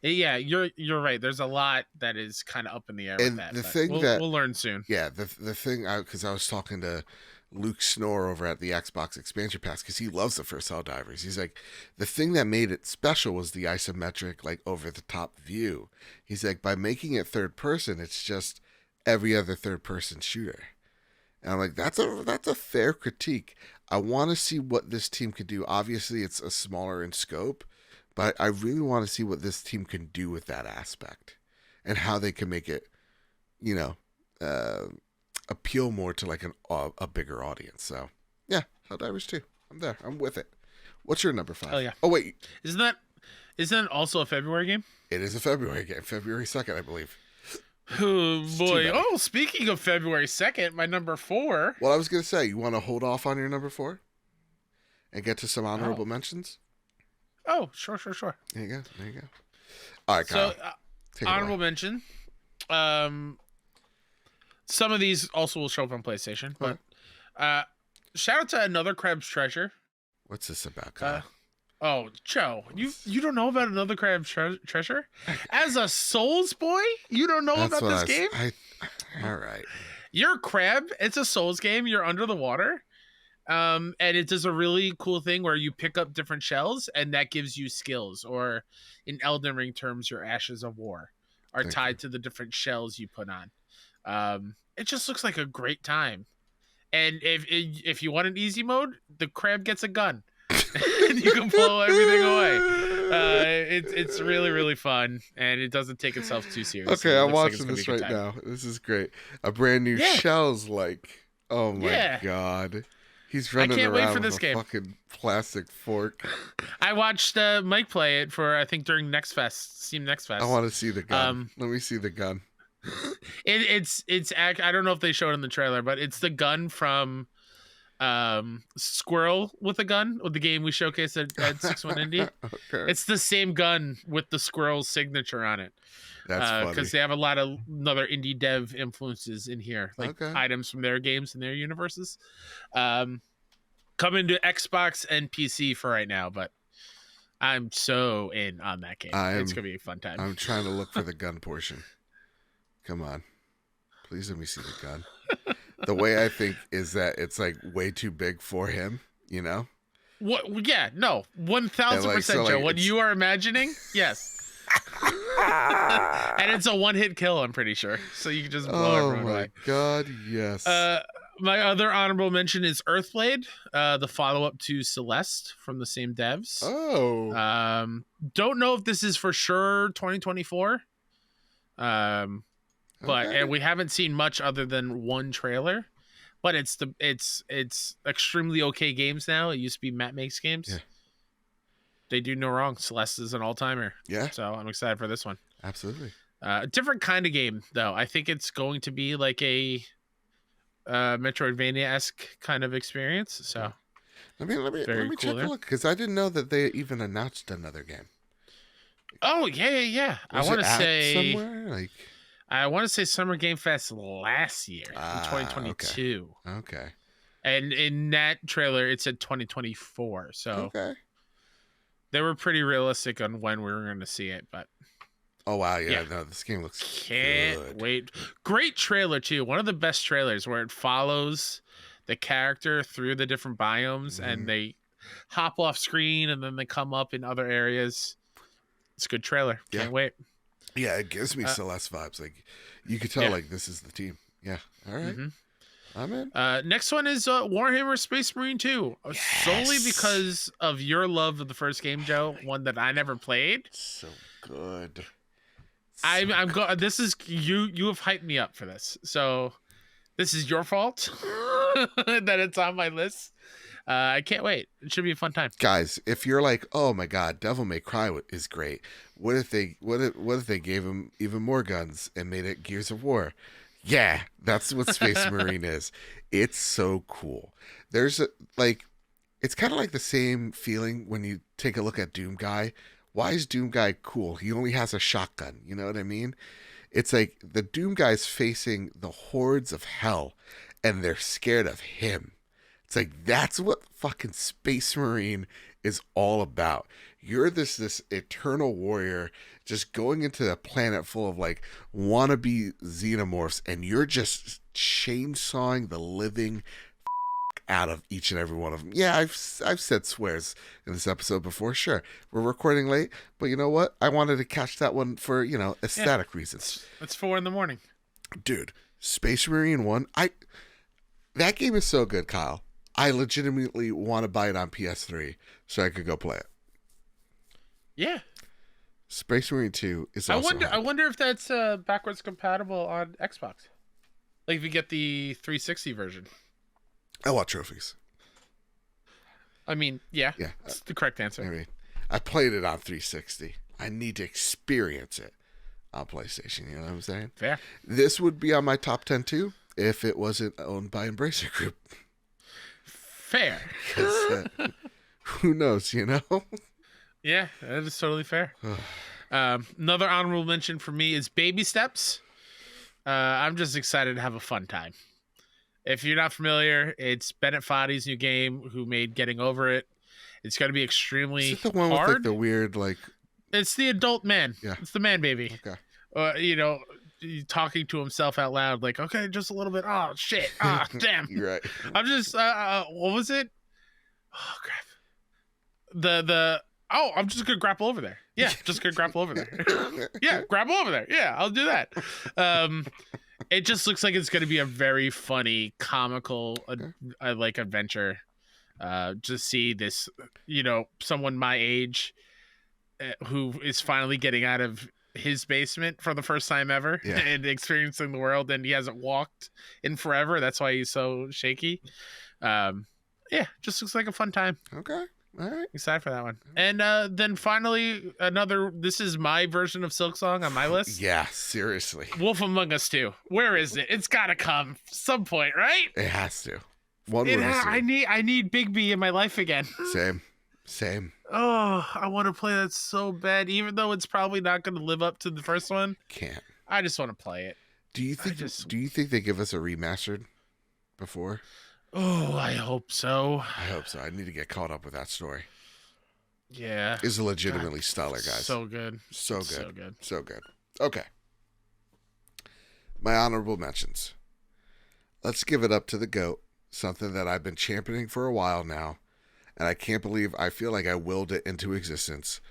Yeah, you're right. There's a lot that is kind of up in the air with that. The thing we'll learn soon. Yeah, the thing, because I was talking to Luke Snore over at the Xbox Expansion Pass, because he loves the first Helldivers. He's like, the thing that made it special was the isometric, like over the top view. He's like, by making it third person, it's just every other third person shooter. And I'm like, that's a fair critique. I want to see what this team could do. Obviously, it's a smaller in scope, but I really want to see what this team can do with that aspect and how they can make it, you know, appeal more to like a bigger audience. So yeah, Helldivers 2. I'm there. I'm with it. What's your number 5? Oh yeah. Oh wait, isn't that also a February game? it is a February game, February 2nd, I believe. Oh boy! Oh, speaking of February 2nd, my number 4. Well, I was gonna say, you want to hold off on your number 4 and get to some honorable mentions. Oh, sure. There you go. All right, Kyle. So, honorable mention. Some of these also will show up on PlayStation, but shout out to Another Crab's Treasure. What's this about, Kyle? Oh, Joe, you don't know about Another Crab's Treasure? As a Souls boy, you don't know about this game? All right. You're a crab. It's a Souls game. You're under the water. And it does a really cool thing where you pick up different shells, and that gives you skills. Or in Elden Ring terms, your Ashes of War are tied to the different shells you put on. It just looks like a great time. And if you want an easy mode, the crab gets a gun. And you can blow everything away. It's really, really fun, and it doesn't take itself too seriously. Okay, I'm watching this right now. This is great. A brand new shells, like, oh my god. He's running around with a fucking plastic fork. I watched Mike play it for, I think, during Steam Next Fest. I want to see the gun. Let me see the gun. It's I don't know if they showed it in the trailer, but it's the gun from Squirrel with a Gun, with the game we showcased at 6-1 Indie. Okay. It's the same gun with the Squirrel's signature on it. That's funny. Because they have a lot of another indie dev influences in here, like items from their games and their universes. Coming to Xbox and PC for right now, but I'm so in on that game. It's gonna be a fun time. I'm trying to look for the gun portion. Come on, please let me see the gun. The way I think is that it's like way too big for him, you know? What? Yeah, no, 1000%, Joe. What you are imagining? Yes. And it's a one-hit kill, I'm pretty sure. So you can just blow everyone away. Oh my god, yes. My other honorable mention is Earthblade, the follow-up to Celeste from the same devs. Oh. Don't know if this is for sure 2024. But and we haven't seen much other than one trailer. But it's extremely okay games now. It used to be Matt Makes Games. Yeah. They do no wrong. Celeste is an all-timer. Yeah. So I'm excited for this one. Absolutely. Different kind of game, though. I think it's going to be like a Metroidvania-esque kind of experience. So Let very me cool check a there. look, because I didn't know that they even announced another game. Oh yeah. I Was want it to out say somewhere? Like, Summer Game Fest last year in 2022. okay, And in that trailer, it said 2024. So okay. they were pretty realistic on when we were going to see it. But Oh wow, yeah, yeah, no, this game looks can't good. wait. Great trailer, too. One of the best trailers where it follows the character through the different biomes and they hop off screen and then they come up in other areas. It's a good trailer. Can't wait. Yeah, it gives me Celeste vibes. Like, you could tell, like, this is the team. Yeah, all right. I'm in. Next one is Warhammer Space Marine 2. Solely because of your love of the first game, Joe. One that I never played. So good. I'm go. This is you. You have hyped me up for this. So this is your fault that it's on my list. I can't wait. It should be a fun time, guys. If you're like, oh my god, Devil May Cry is great. What if they gave him even more guns and made it Gears of War? Yeah, that's what Space Marine is. It's so cool. There's it's kind of like the same feeling when you take a look at Doom Guy. Why is Doom Guy cool? He only has a shotgun. You know what I mean? It's like the Doom Guy's facing the hordes of hell, and they're scared of him. It's like, that's what fucking Space Marine is all about. You're this eternal warrior just going into a planet full of like wannabe xenomorphs, and you're just chainsawing the living out of each and every one of them. Yeah, I've said swears in this episode before. Sure, we're recording late, but you know what? I wanted to catch that one for, aesthetic reasons. It's 4 a.m. Dude, Space Marine 1, that game is so good, Kyle. I legitimately want to buy it on PS3 so I could go play it. Yeah. Space Marine 2 is also I wonder if that's backwards compatible on Xbox. Like if you get the 360 version. I want trophies. I mean, yeah. Yeah. That's the correct answer. I mean, I played it on 360. I need to experience it on PlayStation. You know what I'm saying? Fair. This would be on my top 10 too if it wasn't owned by Embracer Group. Fair. Who knows, Yeah, that is totally fair. Another honorable mention for me is Baby Steps. I'm just excited to have a fun time. If you're not familiar, it's Bennett Foddy's new game who made Getting Over It. It's going to be extremely Is it the one hard. with like the weird It's the adult man. Yeah. It's the man baby. Okay. Talking to himself out loud, like, okay, just a little bit. Oh shit! Ah, damn. You're right. I'm just. What was it? Oh crap. I'm just gonna grapple over there. Yeah, just gonna grapple over there. Yeah, grapple over there. Yeah, I'll do that. It just looks like it's gonna be a very funny, comical, adventure. To see this, someone my age, who is finally getting out of his basement for the first time ever and experiencing the world, and he hasn't walked in forever. That's why he's so shaky. Just looks like a fun time. Okay. All right. Excited for that one. And then finally, this is my version of SilkSong on my list. Yeah, seriously. Wolf Among Us 2. Where is it? It's got to come some point, right? It has to. I need Big B in my life again. Same. Oh, I want to play that so bad, even though it's probably not going to live up to the first one. Can't. I just want to play it. Do you think they give us a remastered before? Oh, I hope so. I hope so. I need to get caught up with that story. Yeah. It's legitimately stellar, guys. So good. So good. So good. So good. Okay. My honorable mentions. Let's give it up to the GOAT, something that I've been championing for a while now, and I can't believe I feel like I willed it into existence.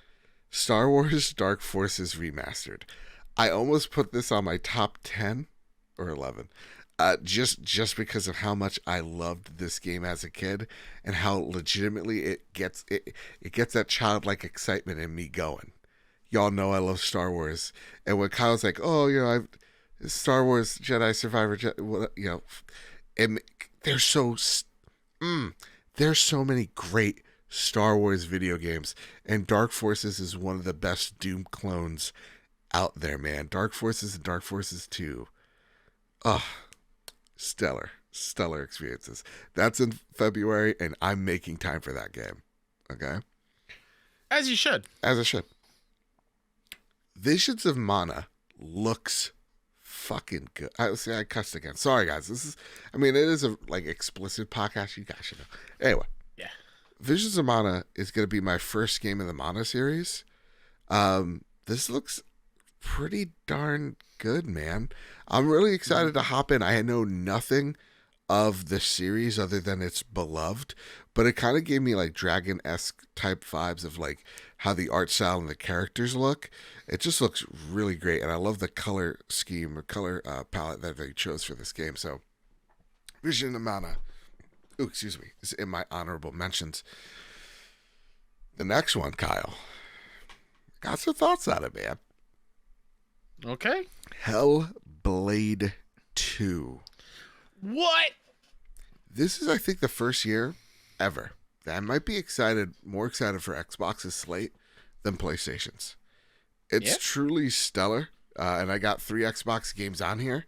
Star Wars Dark Forces Remastered. I almost put this on my top 10 or 11. Just because of how much I loved this game as a kid and how legitimately it gets that childlike excitement in me going. Y'all know I love Star Wars, and when Kyle's like, "Oh, Star Wars Jedi Survivor," and there's so many great Star Wars video games, and Dark Forces is one of the best Doom clones out there, man. Dark Forces and Dark Forces 2. Oh, stellar experiences. That's in February, and I'm making time for that game. Okay? As you should. As I should. Visions of Mana looks fucking good. I cussed again. Sorry, guys. It is a explicit podcast. You guys should know. Anyway. Yeah. Visions of Mana is going to be my first game in the Mana series. This looks pretty darn good, man. I'm really excited to hop in. I know nothing of the series other than it's beloved, but it kind of gave me Dragon-esque type vibes of how the art style and the characters look. It just looks really great, and I love the color scheme or color palette that they chose for this game. So, Vision of Mana, is in my honorable mentions. The next one, Kyle, got some thoughts on it, man. Okay. Hellblade 2. What? This is, I think, the first year ever that I might be more excited for Xbox's slate than PlayStation's. It's truly stellar, and I got 3 Xbox games on here.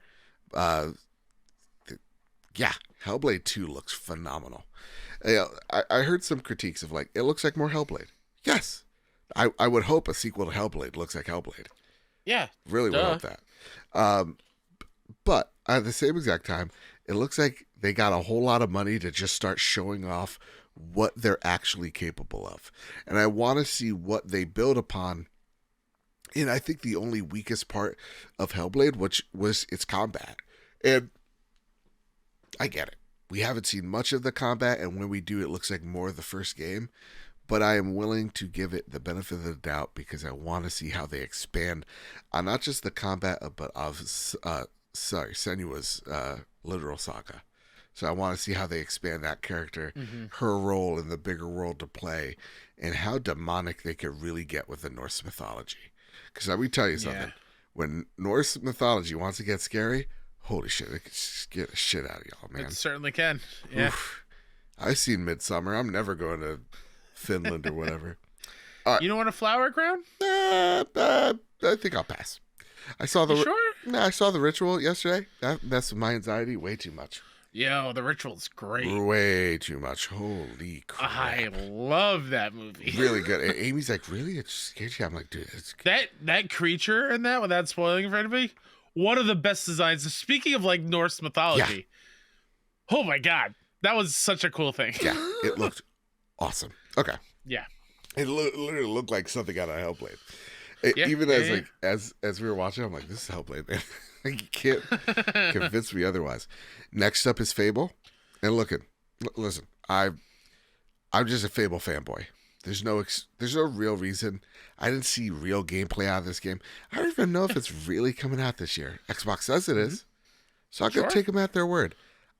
Hellblade 2 looks phenomenal. I heard some critiques of it looks like more Hellblade. Yes, I would hope a sequel to Hellblade looks like Hellblade. Yeah, really would hope that. But at the same exact time, it looks like they got a whole lot of money to just start showing off what they're actually capable of. And I want to see what they build upon. And I think the only weakest part of Hellblade, which was its combat. And I get it. We haven't seen much of the combat, and when we do, it looks like more of the first game. But I am willing to give it the benefit of the doubt because I want to see how they expand on not just the combat, but of Senua's literal saga. So I want to see how they expand that character, her role in the bigger world to play, and how demonic they could really get with the Norse mythology. Because let me tell you something. When Norse mythology wants to get scary, holy shit, it can scare the shit out of y'all, man. It certainly can. Yeah. Oof. I've seen Midsummer. I'm never going to Finland or whatever. You don't want a flower crown? I think I'll pass. I saw You sure? I saw The Ritual yesterday. That messed with my anxiety way too much. Yo, The Ritual's great. Way too much. Holy crap. I love that movie. Really good. And Amy's like, really? It scared you? I'm like, dude, it's good. That creature in that, without spoiling it for anybody, one of the best designs. Speaking of Norse mythology, oh my god, that was such a cool thing. Yeah, it looked awesome. Okay. Yeah. It literally looked like something out of Hellblade. As we were watching, I'm like, this is Hellblade, man. You can't convince me otherwise. Next up is Fable. And listen, I'm just a Fable fanboy. There's no real reason. I didn't see real gameplay out of this game. I don't even know if it's really coming out this year. Xbox says it is. So I'm going to take them at their word.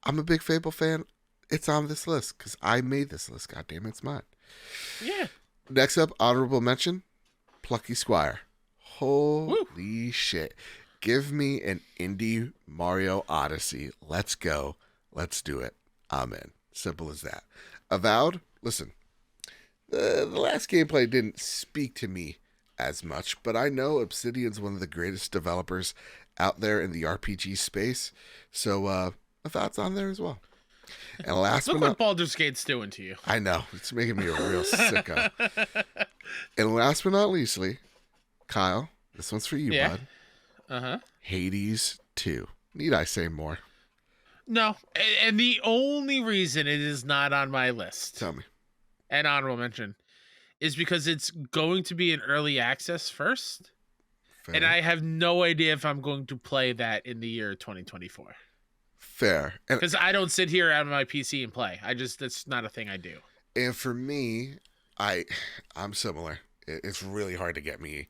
I'm a big Fable fan. It's on this list because I made this list. God damn it, it's mine. Yeah. Next up, honorable mention, Plucky Squire. Holy shit. Give me an indie Mario Odyssey. Let's go. Let's do it. I'm in. Simple as that. Avowed, listen, the last gameplay didn't speak to me as much, but I know Obsidian's one of the greatest developers out there in the RPG space. So, my thoughts on there as well. And last Look what Baldur's Gate's doing to you. I know. It's making me a real sicko. And last but not leastly, Kyle, this one's for you, bud. Uh-huh. Hades 2. Need I say more? No. And the only reason it is not on my list, Tell me. an honorable mention, is because it's going to be in early access first. Fair. And I have no idea if I'm going to play that in the year 2024. Fair. Because I don't sit here on my PC and play. That's not a thing I do. And for me, I'm similar. It's really hard to get me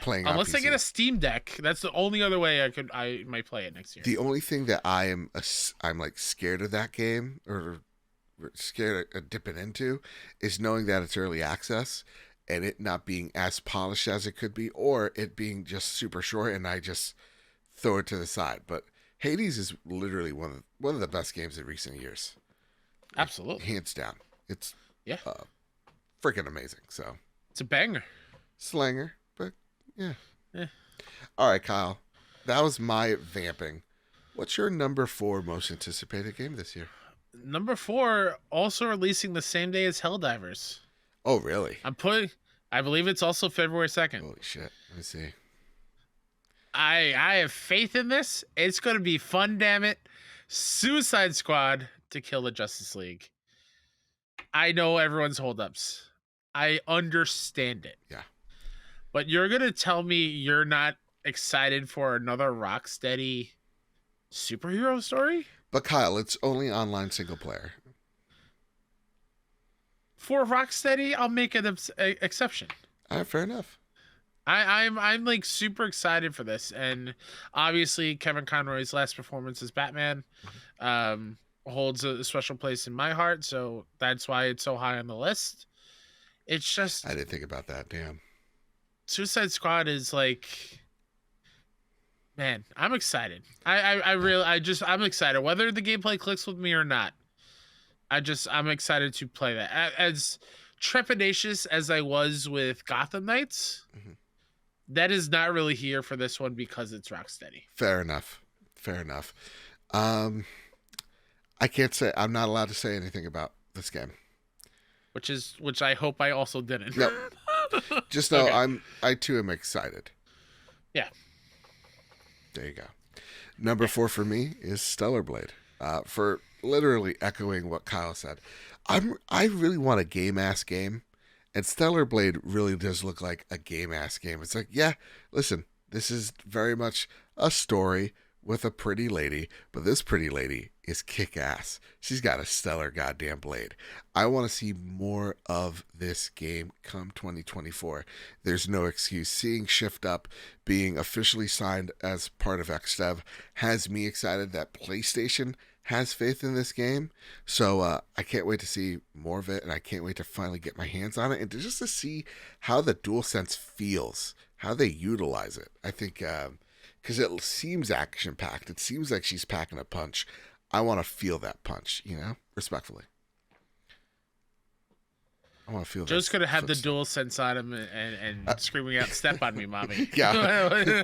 playing unless on I PC. get a Steam Deck. That's the only other way I might play it next year. The only thing that I'm scared of that game or scared of dipping into is knowing that it's early access and it not being as polished as it could be, or it being just super short and I just throw it to the side. But Hades is literally one of the best games in recent years. Absolutely. Hands down. It's freaking amazing. So it's a banger. Slanger, but yeah. Eh. All right, Kyle. That was my vamping. What's your number 4 most anticipated game this year? Number 4, also releasing the same day as Helldivers. Oh, really? I believe it's also February 2nd. Holy shit. Let me see. I have faith in this. It's going to be fun, damn it. Suicide Squad to kill the Justice League. I know everyone's holdups. I understand it. Yeah. But you're going to tell me you're not excited for another Rocksteady superhero story? But Kyle, it's only online single player. For Rocksteady, I'll make an exception. All right, fair enough. I'm like super excited for this, and obviously Kevin Conroy's last performance as Batman holds a special place in my heart, so that's why it's so high on the list. It's just I didn't think about that. Damn. Suicide Squad is like, man, I'm excited. I'm excited whether the gameplay clicks with me or not. I'm excited to play that. As trepidatious as I was with Gotham Knights, that is not really here for this one because it's Rocksteady. Fair enough. I can't say, I'm not allowed to say anything about this game. Which I hope I also didn't. No. Just know Okay. I too am excited. Yeah. There you go. Number 4 for me is Stellar Blade. For literally echoing what Kyle said. I really want a game-ass game. And Stellar Blade really does look like a game-ass game. It's like, yeah, listen, this is very much a story with a pretty lady, but this pretty lady is kick-ass. She's got a stellar goddamn blade. I want to see more of this game come 2024. There's no excuse. Seeing Shift Up being officially signed as part of XDev has me excited that PlayStation has faith in this game. So I can't wait to see more of it, and I can't wait to finally get my hands on it and just to see how the DualSense feels, how they utilize it. I think because it seems action-packed. It seems like she's packing a punch. I want to feel that punch, respectfully. I want to feel Joe's going to have the footstep. DualSense on him and screaming out, "Step on me, mommy." Yeah.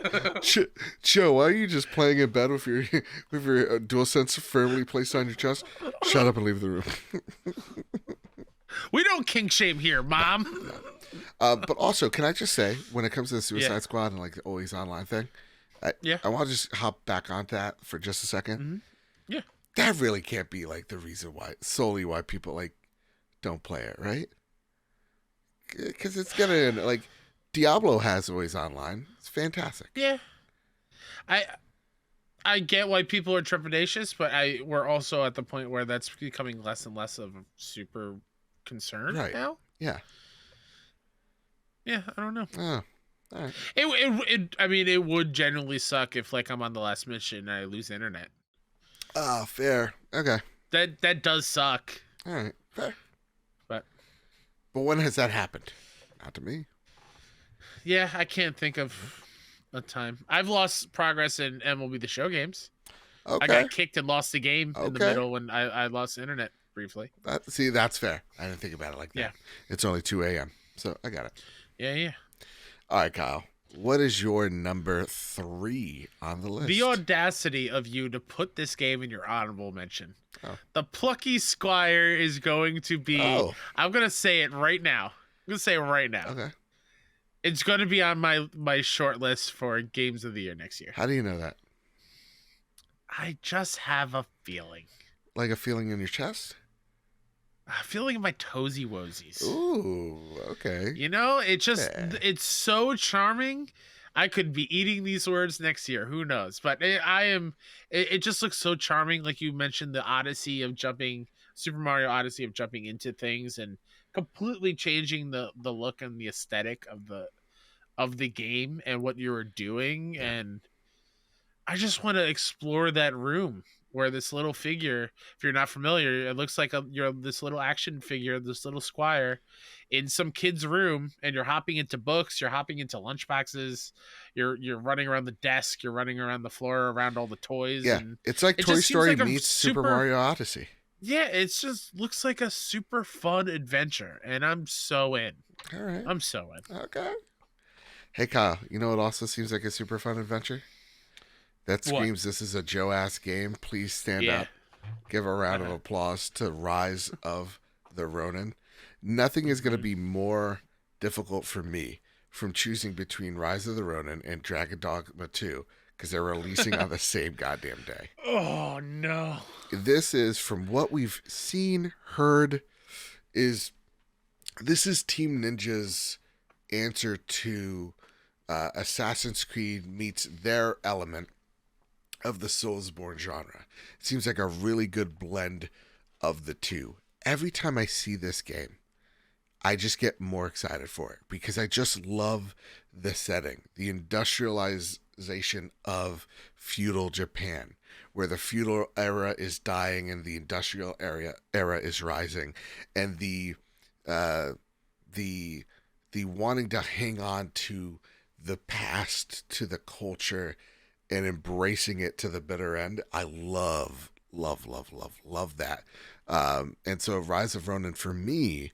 Joe, why are you just playing in bed with your DualSense firmly placed on your chest? Shut up and leave the room. We don't kink shame here, Mom. But also, can I just say, when it comes to the Suicide Squad and like the always online thing, I want to just hop back onto that for just a second. Mm-hmm. Yeah. That really can't be like the reason solely why people like don't play it, right? Because it's gonna like Diablo has always online. It's fantastic. Yeah. I get why people are trepidatious, but we're also at the point where that's becoming less and less of a super concern now. Yeah. Yeah, I don't know. Oh, all right. It would generally suck if like I'm on the last mission and I lose internet. Oh, fair. Okay. That does suck. All right. Fair. But when has that happened? Not to me. Yeah, I can't think of a time. I've lost progress in MLB The Show games. Okay. I got kicked and lost the game in the middle when I lost internet briefly. That's fair. I didn't think about it like that. Yeah. It's only 2 a.m., so I got it. Yeah. All right, Kyle. What is your number 3 on the list? The audacity of you to put this game in your honorable mention. Oh. The Plucky Squire is going to be... Oh. I'm going to say it right now. I'm going to say it right now. Okay. It's going to be on my short list for Games of the Year next year. How do you know that? I just have a feeling. Like a feeling in your chest? A feeling in my toesy woesies. Ooh, okay. It's so charming. I could be eating these words next year. Who knows? But it just looks so charming. Like you mentioned, Super Mario Odyssey of jumping into things and completely changing the look and the aesthetic of the game and what you were doing. Yeah. And I just want to explore that room where this little figure, if you're not familiar, it looks like you're this little action figure, this little squire in some kid's room, and you're hopping into books, you're hopping into lunchboxes, you're running around the desk, you're running around the floor, around all the toys. Yeah, and it's like Toy Story meets Super Mario Odyssey. Yeah, it just looks like a super fun adventure, and I'm so in. All right. I'm so in. Okay. Hey Kyle, you know what also seems like a super fun adventure? That What? screams this is a Joe ass game. Please stand Yeah. up. Give a round of Uh-huh. applause to Rise of the Ronin. Nothing is going to Mhm. be more difficult for me from choosing between Rise of the Ronin and Dragon Dogma 2 because they're releasing on the same goddamn day. Oh no. This is from what we've seen, heard, is this is Team Ninja's answer to Assassin's Creed meets their element of the Soulsborne genre. It seems like a really good blend of the two. Every time I see this game, I just get more excited for it because I just love the setting, the industrialization of feudal Japan, where the feudal era is dying and the industrial era is rising, and uh, the the wanting to hang on to the past, to the culture, and embracing it to the bitter end. I love that. And so Rise of Ronin for me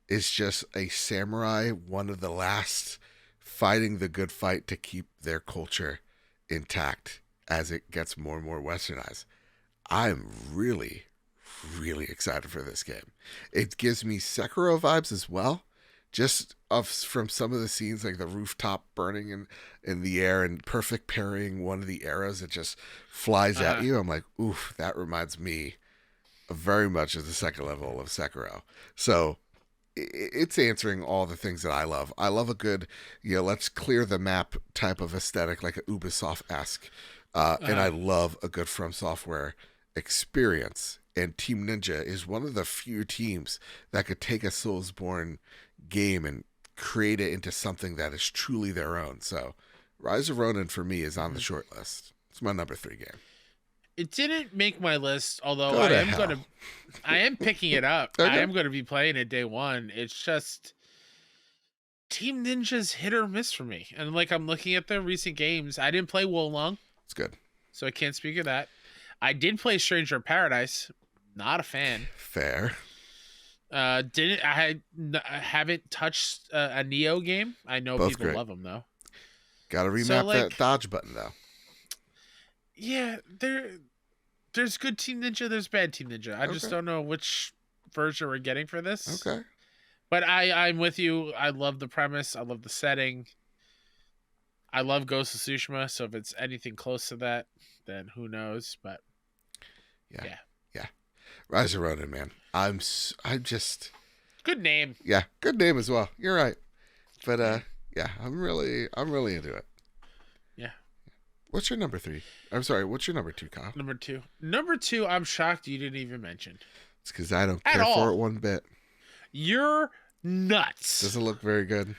is just a samurai, one of the last fighting the good fight to keep their culture intact as it gets more and more westernized. I'm really excited for this game. It gives me Sekiro vibes as well, just from some of the scenes, like the rooftop burning in the air and perfect parrying one of the arrows that just flies at Uh-huh. you. I'm like, oof, that reminds me very much of the second level of Sekiro. So it's answering all the things that I love. I love a good, let's clear the map type of aesthetic, like a Ubisoft esque, and I Uh-huh. love a good From Software experience. And Team Ninja is one of the few teams that could take a Soulsborne game and create it into something that is truly their own. So, Rise of Ronin for me is on the Mhm. short list. It's my number 3 game. It didn't make my list, although Go to hell. I am picking it up. I Okay, am gonna be playing it day one. It's just Team Ninja's hit or miss for me. And like I'm looking at their recent games. I didn't play Wolong, it's good. so I can't speak of that. I did play Stranger in Paradise. Not a fan. Fair. Didn't I haven't touched a Neo game. I know Both people great. love them though. Got to So remap that like, dodge button though. yeah, there's good Team Ninja, there's bad Team Ninja. I just Okay. don't know which version we're getting for this. Okay. But I'm with you. I love the premise. I love the setting. I love Ghost of Tsushima. So if it's anything close to that, then who knows? But Yeah. yeah, Yeah. Rise of Ronin, man. I'm just good name. yeah, good name as well. You're right. But yeah, I'm really into it. Yeah. What's your number 3? I'm sorry, what's your number 2, Kyle? Number two. Number two. I'm shocked you didn't even mention It's cuz I don't at care for all. it one bit. You're nuts. Doesn't look very good.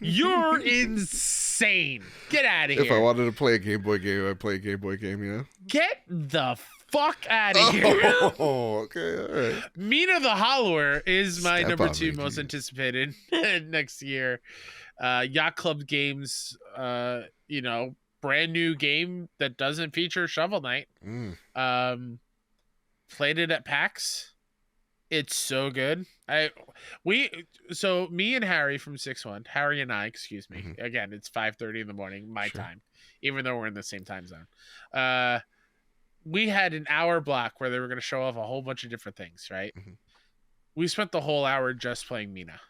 You're insane. Get out of If I here. wanted to play a Game Boy game, I'd play a Game Boy game, Get the fuck out of here. Oh, okay, all right. Mina the Hollower is my Step number on two me, most dude. anticipated next year. Yacht Club Games, brand new game that doesn't feature Shovel Knight. Mm, Played it at PAX. It's so good. Me and Harry from 6-1, Harry and I, excuse me. mhm, Again, it's 5:30 in the morning, my sure. time, even though we're in the same time zone. We had an hour block where they were going to show off a whole bunch of different things, right? Mhm. We spent the whole hour just playing Mina.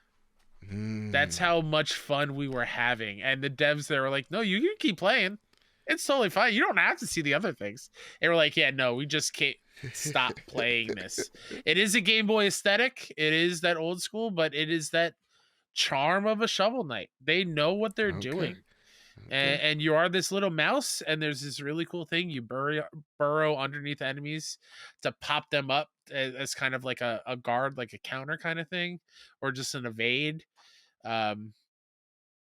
That's Mm, how much fun we were having. And the devs there were like, no, you can keep playing. It's totally fine. You don't have to see the other things. They were like, yeah, no, we just can't stop playing this. It is a Game Boy aesthetic. It is that old school, but it is that charm of a Shovel Knight. They know what they're okay. doing. Okay. And you are this little mouse, and there's this really cool thing. You burrow underneath enemies to pop them up as kind of like a guard, like a counter kind of thing, or just an evade. Um,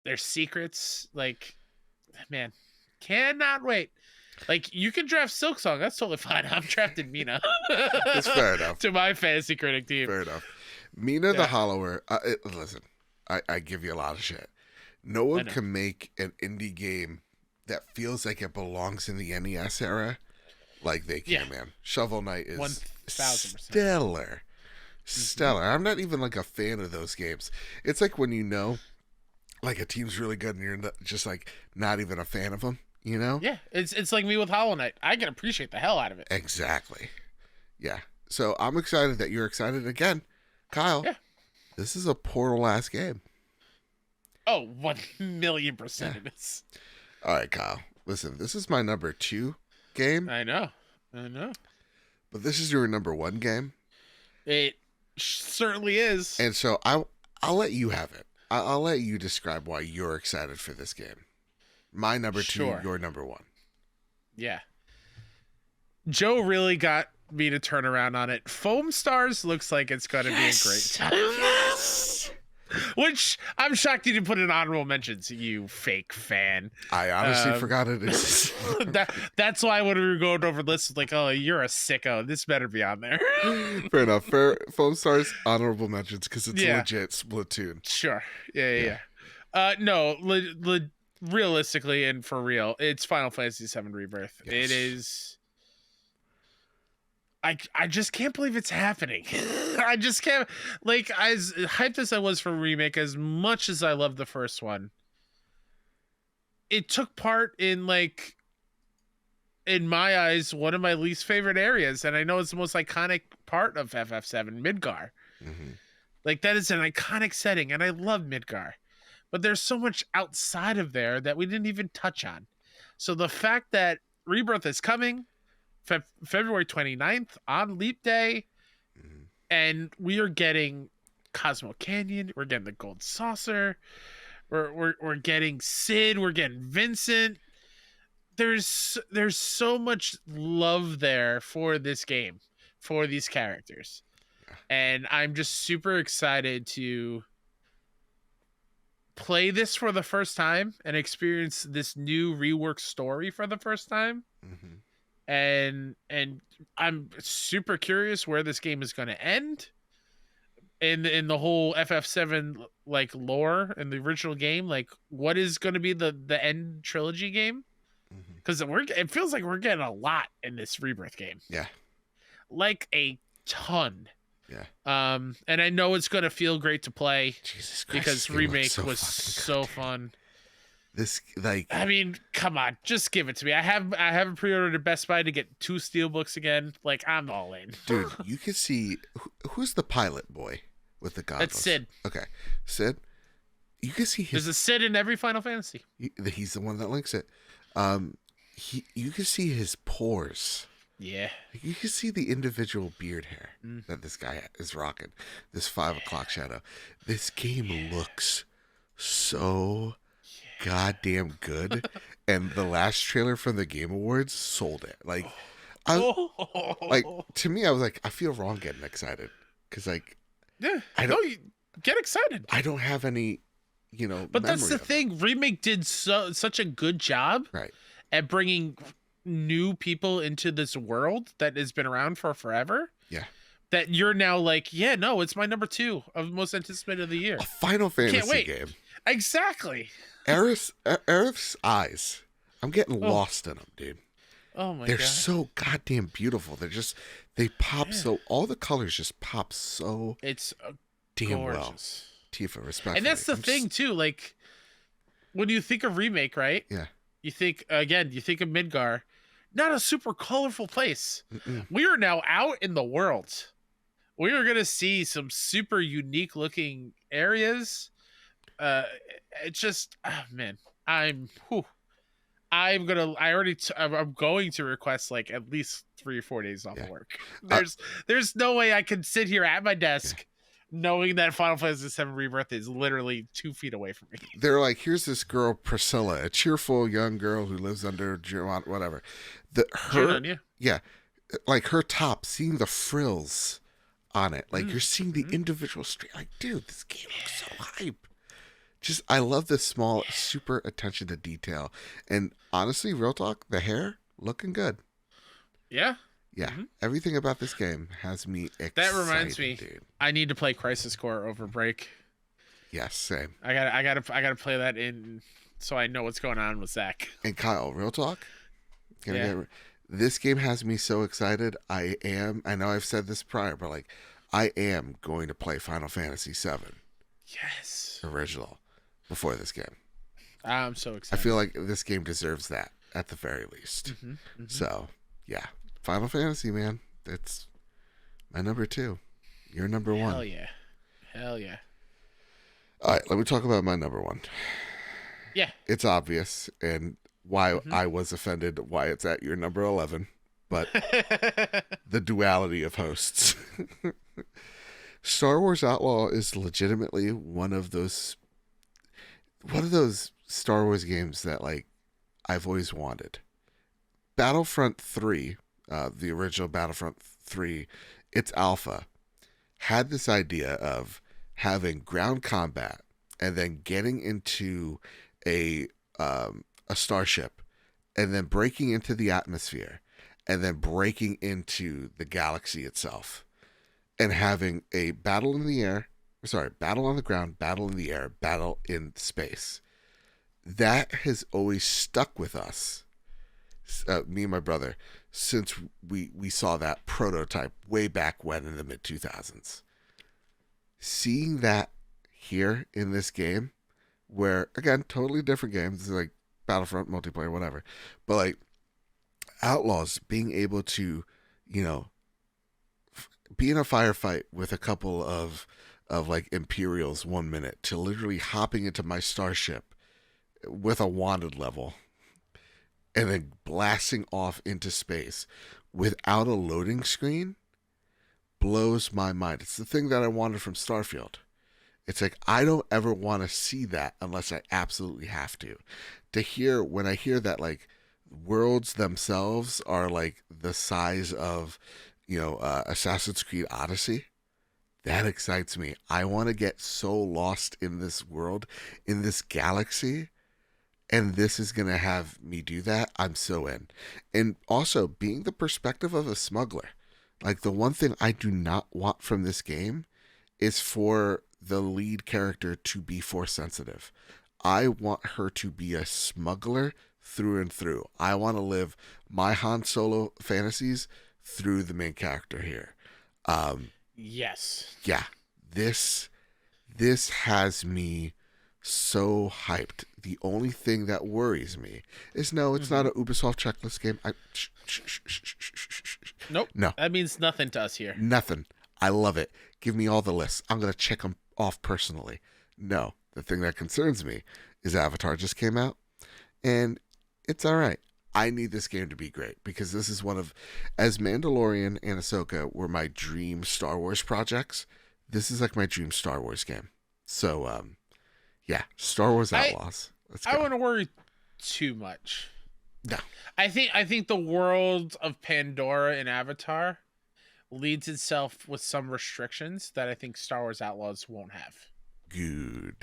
there's secrets. Like, man, cannot wait. Like, you can draft SilkSong. That's totally fine. I'm drafting Mina It's fair enough. to my fantasy critic team. Fair enough. Mina the Yeah, Hollower. Listen, I give you a lot of shit. No I one know. can make an indie game that feels like it belongs in the NES era like they Yeah, can, man. Shovel Knight is 1000%. stellar. Mhm. Stellar. I'm not even like a fan of those games. It's like when like a team's really good and you're just like not even a fan of them, you know? Yeah, it's like me with Hollow Knight. I can appreciate the hell out of it. Exactly. Yeah. So I'm excited that you're excited again. Kyle, Yeah. this is a Portal-ass game. Oh, 1,000,000% it is. All right, Kyle. Listen, this is my number 2 game. I know. But this is your number 1 game. It certainly is. And so I'll let you have it. I'll let you describe why you're excited for this game. My number 2, your number 1. Yeah. Joe really got me to turn around on it. Foam Stars looks like it's going to be a great time. Yes! Which I'm shocked you didn't put in honorable mentions, you fake fan. I honestly forgot it existed. That's why when we were going over lists, it's like, oh, you're a sicko. This better be on there. Fair enough. Foam Stars, honorable mentions because it's legit Splatoon. Sure. Yeah. No, realistically and for real, it's Final Fantasy VII Rebirth. Yes. It is. I just can't believe it's happening. I just can't. Like, as hyped as I was for remake, as much as I love the first one, it took part in, like, in my eyes, one of my least favorite areas. And I know it's the most iconic part of FF7, Midgar. Mm-hmm. Like, that is an iconic setting, and I love Midgar. But there's so much outside of there that we didn't even touch on. So the fact that Rebirth is coming February 29th on Leap Day, and we are getting Cosmo Canyon, we're getting the Gold Saucer, we're getting Sid, we're getting Vincent. There's so much love there for this game, for these characters, and I'm just super excited to play this for the first time and experience this new reworked story for the first time. Mm-hmm. And I'm super curious where this game is going to end in the whole FF7 like lore in the original game. Like, what is going to be the end trilogy game? Because it feels like we're getting a lot in this Rebirth game. Yeah, like a ton. Yeah. And I know it's going to feel great to play. Jesus Christ, because remake was so fun. This, like, I mean, come on, just give it to me. I have pre-ordered at Best Buy to get 2 steelbooks again. Like, I'm all in. Dude, you can see who's the pilot boy with the goggles. That's Sid. Okay, Sid. You can see his. There's a Sid in every Final Fantasy. He's the one that links it. You can see his pores. Yeah. You can see the individual beard hair that this guy is rocking. This 5 o'clock shadow. This game looks so goddamn good. And the last trailer from the Game Awards sold it. Like, to me, I was like, I feel wrong getting excited. Because, like, you get excited. I don't have any, but that's the thing. Remake did such a good job at bringing new people into this world that has been around for forever. Yeah. That you're now like, yeah, no, it's my number 2 of most anticipated of the year. A Final Fantasy game. Exactly. Aerith's eyes. I'm getting lost in them, dude. Oh my god. They're so goddamn beautiful. They pop so, all the colors just pop so it's damn gorgeous. Well. Tifa, respect. And that's the thing too, like when you think of remake, right? Yeah. You think of Midgar, not a super colorful place. Mm-mm. We are now out in the world. We are going to see some super unique looking areas. It's just, man, I'm going to request like at least 3 or 4 days off of work. There's no way I can sit here at my desk knowing that Final Fantasy VII Rebirth is literally 2 feet away from me. They're like, here's this girl, Priscilla, a cheerful young girl who lives under whatever. Like her top, seeing the frills on it. Like you're seeing the individual street. Like, dude, this game looks so hype. Just, I love this small, super attention to detail. And honestly, real talk, the hair looking good. Yeah. Yeah. Mm-hmm. Everything about this game has me excited. That reminds me, dude. I need to play Crisis Core over break. Yes, same. I gotta play that in so I know what's going on with Zach. And Kyle, real talk. This game has me so excited. I know I've said this prior, but like, I am going to play Final Fantasy VII. Yes. Original. before this game. I'm so I excited. feel like this game deserves that at the very least. So, yeah. Final Fantasy, man. It's my number 2. You're number 1. Hell yeah. Hell yeah. All right, let me talk about my number 1. Yeah. It's obvious and why I was offended, why it's at your number 11, but the duality of hosts. Star Wars Outlaw is legitimately one of those Star Wars games that like I've always wanted. Battlefront 3, the original Battlefront 3, its alpha, had this idea of having ground combat and then getting into a starship and then breaking into the atmosphere and then breaking into the galaxy itself and having a battle on the ground, battle in the air, battle in space. That has always stuck with us, me and my brother, since we saw that prototype way back when in the mid-2000s. Seeing that here in this game, where, again, totally different games, like Battlefront, multiplayer, whatever, but like Outlaws being able to, be in a firefight with a couple of like Imperials 1 minute to literally hopping into my starship with a wanted level and then blasting off into space without a loading screen blows my mind. It's the thing that I wanted from Starfield. It's like, I don't ever want to see that unless I absolutely have to. When I hear that, like, worlds themselves are, like, the size of, Assassin's Creed Odyssey, that excites me. I want to get so lost in this world, in this galaxy, and this is going to have me do that. I'm so in. And also, being the perspective of a smuggler. Like, the one thing I do not want from this game is for the lead character to be force sensitive. I want her to be a smuggler through and through. I want to live my Han Solo fantasies through the main character here. Yes. Yeah. This has me so hyped. The only thing that worries me is it's not a Ubisoft checklist game. Nope. No. That means nothing to us here. Nothing. I love it. Give me all the lists. I'm going to check them off personally. No. The thing that concerns me is Avatar just came out, and it's all right. I need this game to be great because this is as Mandalorian and Ahsoka were my dream Star Wars projects, this is like my dream Star Wars game. So, yeah, Star Wars Outlaws. Let's go. I wouldn't worry too much. No. I think the world of Pandora and Avatar leads itself with some restrictions that I think Star Wars Outlaws won't have. Good.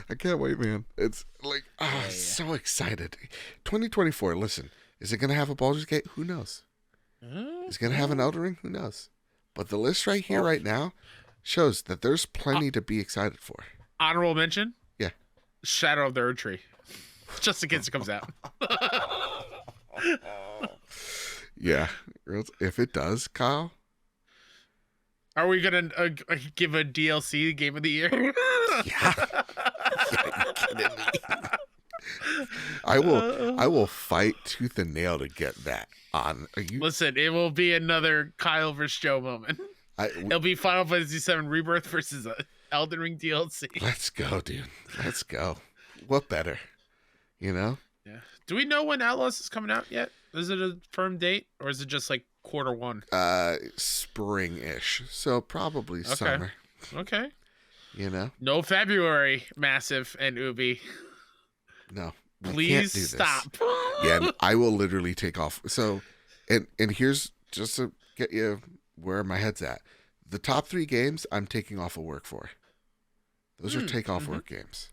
I can't wait, man. It's like, so excited. 2024, listen, is it going to have a Baldur's Gate? Who knows? Is it going to have an Elden Ring? Who knows? But the list right here, right now, shows that there's plenty to be excited for. Honorable mention? Yeah. Shadow of the Erd Tree. Just in case it comes out. Yeah. If it does, Kyle. Are we going to give a DLC Game of the Year? Yeah. Are you kidding me? I will fight tooth and nail to get that on. Listen, it will be another Kyle versus Joe moment. It'll be Final Fantasy VII Rebirth versus Elden Ring DLC. Let's go, dude. Let's go. What better? Yeah. Do we know when Outlaws is coming out yet? Is it a firm date or is it just like Q1? Spring-ish. So probably summer. Okay. No February, Massive and Ubi. No. Please stop. Yeah, and I will literally take off. So, and here's just to get you where my head's at. The top 3 games I'm taking off of work for. Those are take off work games.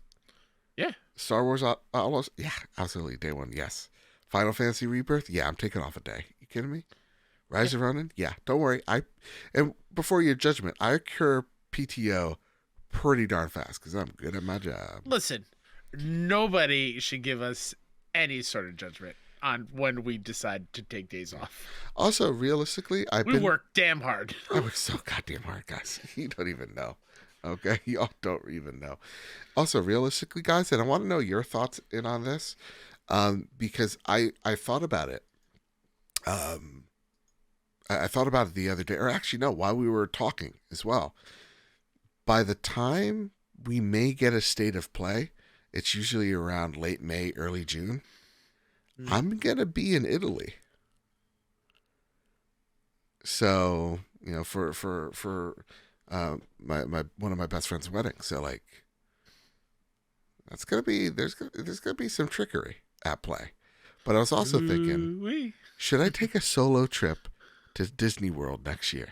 Yeah. Star Wars Outlaws? Yeah, absolutely. Day 1, yes. Final Fantasy Rebirth? Yeah, I'm taking off a day. You kidding me? Rise of Ronin? Yeah, don't worry. And before your judgment, I occur PTO pretty darn fast because I'm good at my job. Listen, nobody should give us any sort of judgment on when we decide to take days off. Also, realistically, we work damn hard. I work so goddamn hard, guys. You don't even know. Okay, y'all don't even know. Also, realistically, guys, and I want to know your thoughts in on this, because I thought about it. Um, I thought about it the other day, or actually, no, while we were talking as well. By the time we may get a state of play, it's usually around late May, early June. Mm. I'm gonna be in Italy, so for my one of my best friend's wedding. So like that's gonna be there's gonna be some trickery at play. But I was also thinking, Ooh-wee. should I take a solo trip to Disney World next year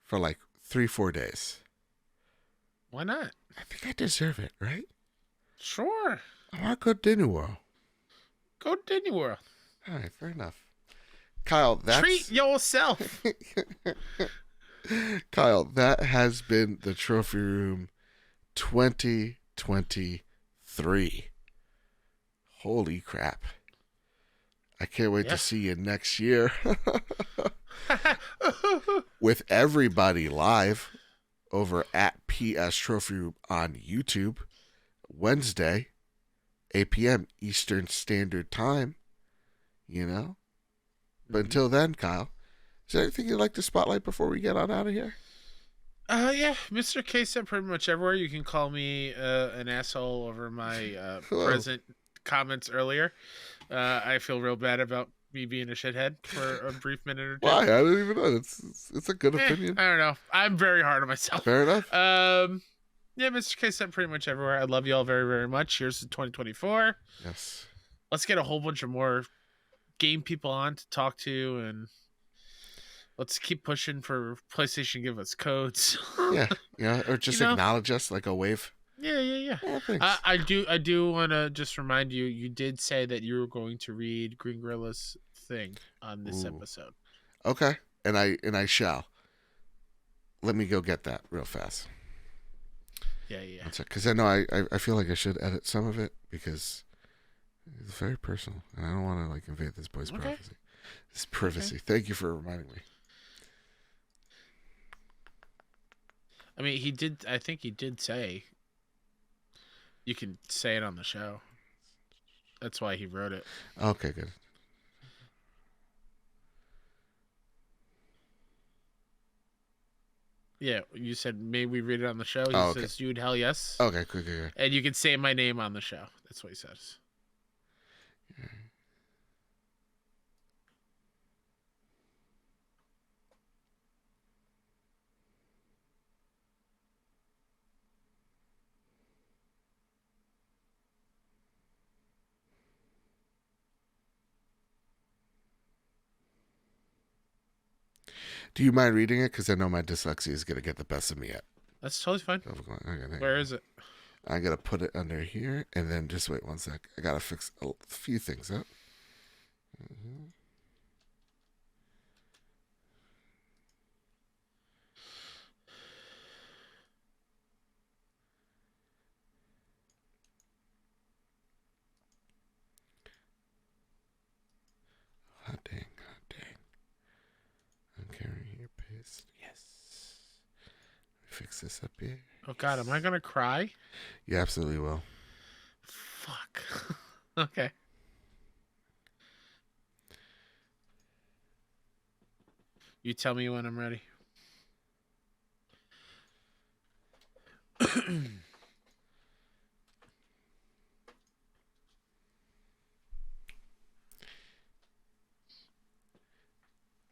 for like 3-4 days? Why not? I think I deserve it, right? Sure. I want to go to Disney World. Go to Disney World. All right, fair enough. Kyle, Treat yourself. Kyle, that has been the Trophy Room 2023. Holy crap. I can't wait to see you next year. With everybody live over at PS Trophy Room on YouTube, Wednesday, 8 p.m. Eastern Standard Time. You know? But until then, Kyle, is there anything you'd like to spotlight before we get on out of here? Yeah, Mr. K said pretty much everywhere. You can call me an asshole over my present comments earlier. I feel real bad about me being a shithead for a brief minute or two. Why? I don't even know. It's a good opinion. I don't know. I'm very hard on myself. Fair enough. Yeah, Mr. K said pretty much everywhere. I love you all very, very much. Here's to 2024. Yes. Let's get a whole bunch of more game people on to talk to, and let's keep pushing for PlayStation to give us codes. Yeah, or just acknowledge us like a wave. Yeah. I do want to just remind you, you did say that you were going to read Green Gorilla's thing on this episode. Okay, and I shall. Let me go get that real fast. Yeah. Because I know I feel like I should edit some of it because it's very personal, and I don't want to like invade this boy's privacy. This privacy. Okay. Thank you for reminding me. I mean, he did. I think he did say you can say it on the show. That's why he wrote it. Okay, good. Yeah, you said maybe we read it on the show. He says, "Dude, hell yes." Okay, good. And you can say my name on the show. That's what he says. Yeah. Do you mind reading it? Because I know my dyslexia is going to get the best of me yet. That's totally fine. Okay, where is it? I got to put it under here, and then just wait one sec. I got to fix a few things up. Mm-hmm. Hot dang. Okay, right here, paste. Yes. Fix this up here. Oh God, am I gonna cry? You absolutely will. Fuck. Okay. You tell me when I'm ready.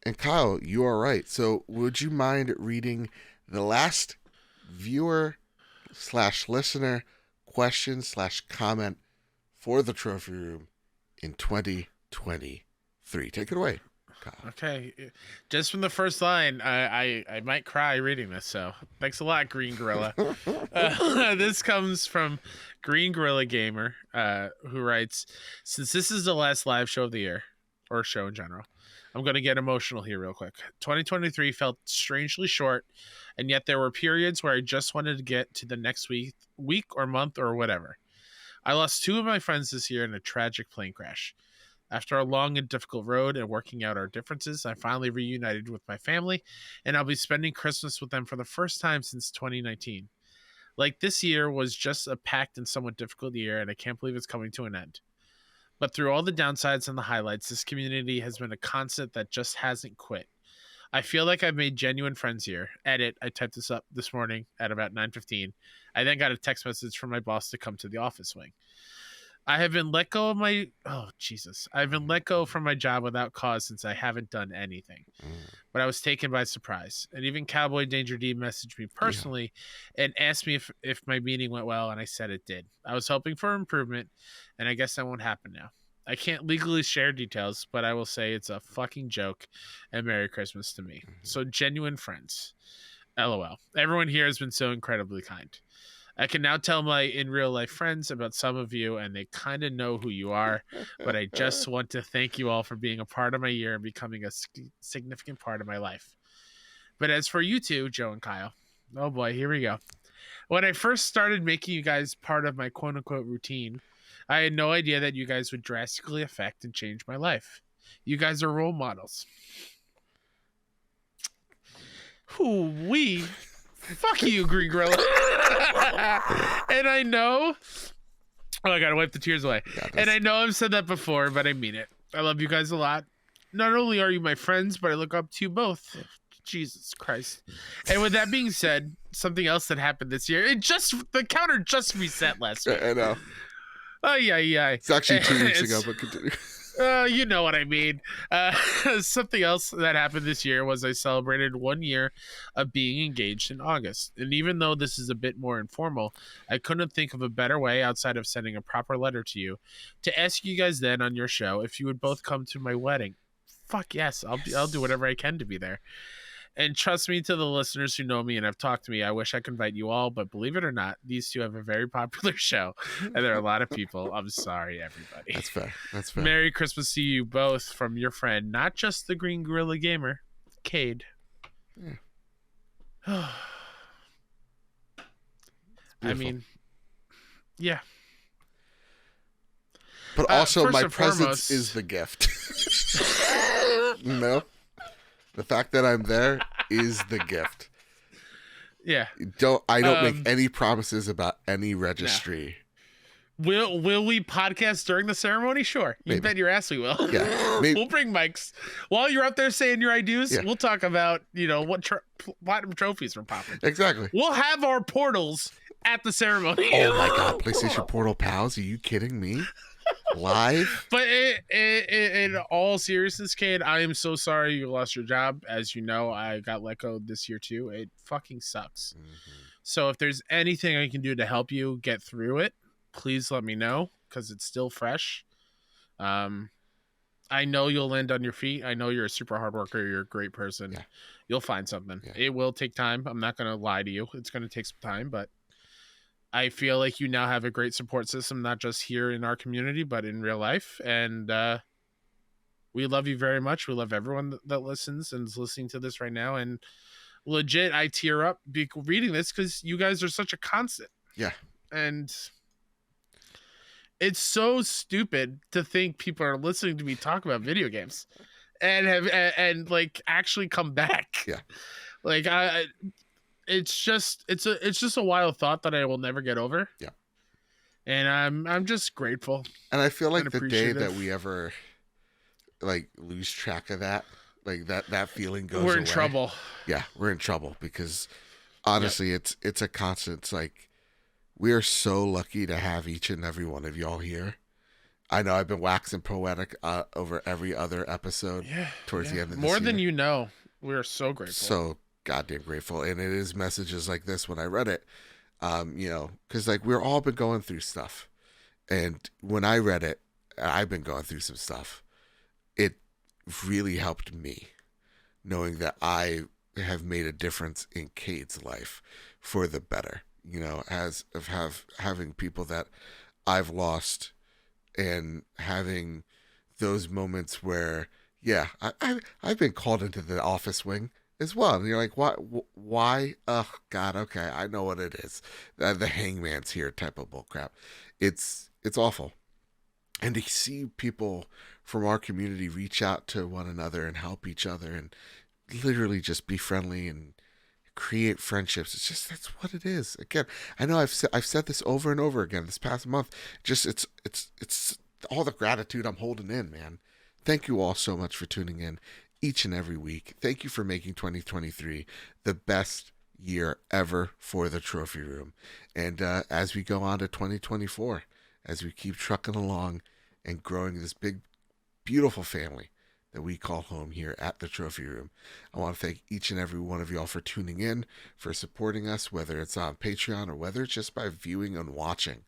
And Kyle, you are right. So would you mind reading the last viewer/listener question/comment for the Trophy Room in 2023? Take it away, Kyle. Okay. Just from the first line, I might cry reading this, so thanks a lot, Green Gorilla. This comes from Green Gorilla Gamer, who writes, "Since this is the last live show of the year, or show in general, I'm going to get emotional here real quick. 2023 felt strangely short, and yet there were periods where I just wanted to get to the next week or month or whatever. I lost 2 of my friends this year in a tragic plane crash. After a long and difficult road and working out our differences, I finally reunited with my family, and I'll be spending Christmas with them for the first time since 2019. Like, this year was just a packed and somewhat difficult year, and I can't believe it's coming to an end. But through all the downsides and the highlights, this community has been a constant that just hasn't quit. I feel like I've made genuine friends here. Edit, I typed this up this morning at about 9:15. I then got a text message from my boss to come to the office wing. I've been let go from my job without cause since I haven't done anything. But I was taken by surprise. And even Cowboy Danger D messaged me personally and asked me if my meeting went well, and I said it did. I was hoping for improvement, and I guess that won't happen now. I can't legally share details, but I will say it's a fucking joke, and Merry Christmas to me. So, genuine friends. LOL. Everyone here has been so incredibly kind. I can now tell my in real life friends about some of you, and they kind of know who you are, but I just want to thank you all for being a part of my year and becoming a significant part of my life. But as for you two, Joe and Kyle, oh boy, here we go. When I first started making you guys part of my quote unquote routine, I had no idea that you guys would drastically affect and change my life. You guys are role models. Hoo-wee. Fuck you, Green Gorilla. And I know... Oh, I gotta wipe the tears away. And I know I've said that before, but I mean it. I love you guys a lot. Not only are you my friends, but I look up to you both. Jesus Christ. And with that being said, something else that happened this year, the counter just reset last week. I know. Oh, yeah. It's actually 2 weeks ago, but continue. You know what I mean. Something else that happened this year was I celebrated 1 year of being engaged in August. And even though this is a bit more informal, I couldn't think of a better way outside of sending a proper letter to you to ask you guys then on your show if you would both come to my wedding. Fuck yes. I'll do whatever I can to be there. And trust me, to the listeners who know me and have talked to me, I wish I could invite you all, but believe it or not, these two have a very popular show, and there are a lot of people. I'm sorry, everybody. That's fair. Merry Christmas to you both from your friend, not just the Green Gorilla Gamer, Cade. Yeah. I mean, yeah. But also, my presence is the gift. No? The fact that I'm there is the gift. Yeah. I don't make any promises about any registry. No. Will we podcast during the ceremony? Sure. You bet your ass we will. Yeah. We'll bring mics. While you're up there saying your IDs, we'll talk about, what platinum trophies we're popping. Exactly. We'll have our portals at the ceremony. Oh my God. PlayStation Portal pals? Are you kidding me? Live? But in all seriousness, Cade, I am so sorry you lost your job. As you know, I got let go this year too. It fucking sucks. Mm-hmm. So if there's anything I can do to help you get through it, please let me know, because it's still fresh. I know you'll land on your feet. I know you're a super hard worker. You're a great person. Yeah. You'll find something. Yeah. It will take time. I'm not going to lie to you. It's going to take some time, but I feel like you now have a great support system, not just here in our community, but in real life. And we love you very much. We love everyone that listens and is listening to this right now. And legit, I tear up reading this because you guys are such a constant. Yeah. And it's so stupid to think people are listening to me talk about video games and have actually come back. Yeah. Like it's just a wild thought that I will never get over. Yeah. And I'm just grateful. And I feel like the day that we ever lose track of that, that feeling goes away. We're in trouble. Yeah, we're in trouble because honestly, it's a constant. It's like we are so lucky to have each and every one of y'all here. I know I've been waxing poetic over every other episode towards the end of this year. More than you know. We are so grateful. So goddamn grateful. And it is messages like this when I read it, because we're all been going through stuff. And when I read it, I've been going through some stuff. It really helped me knowing that I have made a difference in Cade's life for the better, having people that I've lost and having those moments where, I've been called into the office wing as well. And you're like, what? Why? Oh, God, okay, I know what it is. The hangman's here type of bullcrap. It's awful. And to see people from our community reach out to one another and help each other and literally just be friendly and create friendships. It's just, that's what it is. Again, I know I've said this over and over again this past month. Just it's all the gratitude I'm holding in, man. Thank you all so much for tuning in each and every week. Thank you for making 2023 the best year ever for the trophy room. And as we go on to 2024, as we keep trucking along and growing this big, beautiful family that we call home here at the trophy room, I want to thank each and every one of y'all for tuning in, for supporting us, whether it's on Patreon or whether it's just by viewing and watching.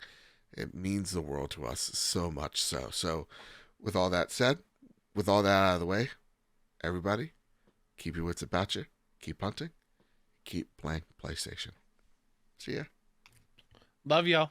It means the world to us, so much so. So with all that said, with all that out of the way, everybody, keep your wits about you, keep hunting, keep playing PlayStation. See ya. Love y'all.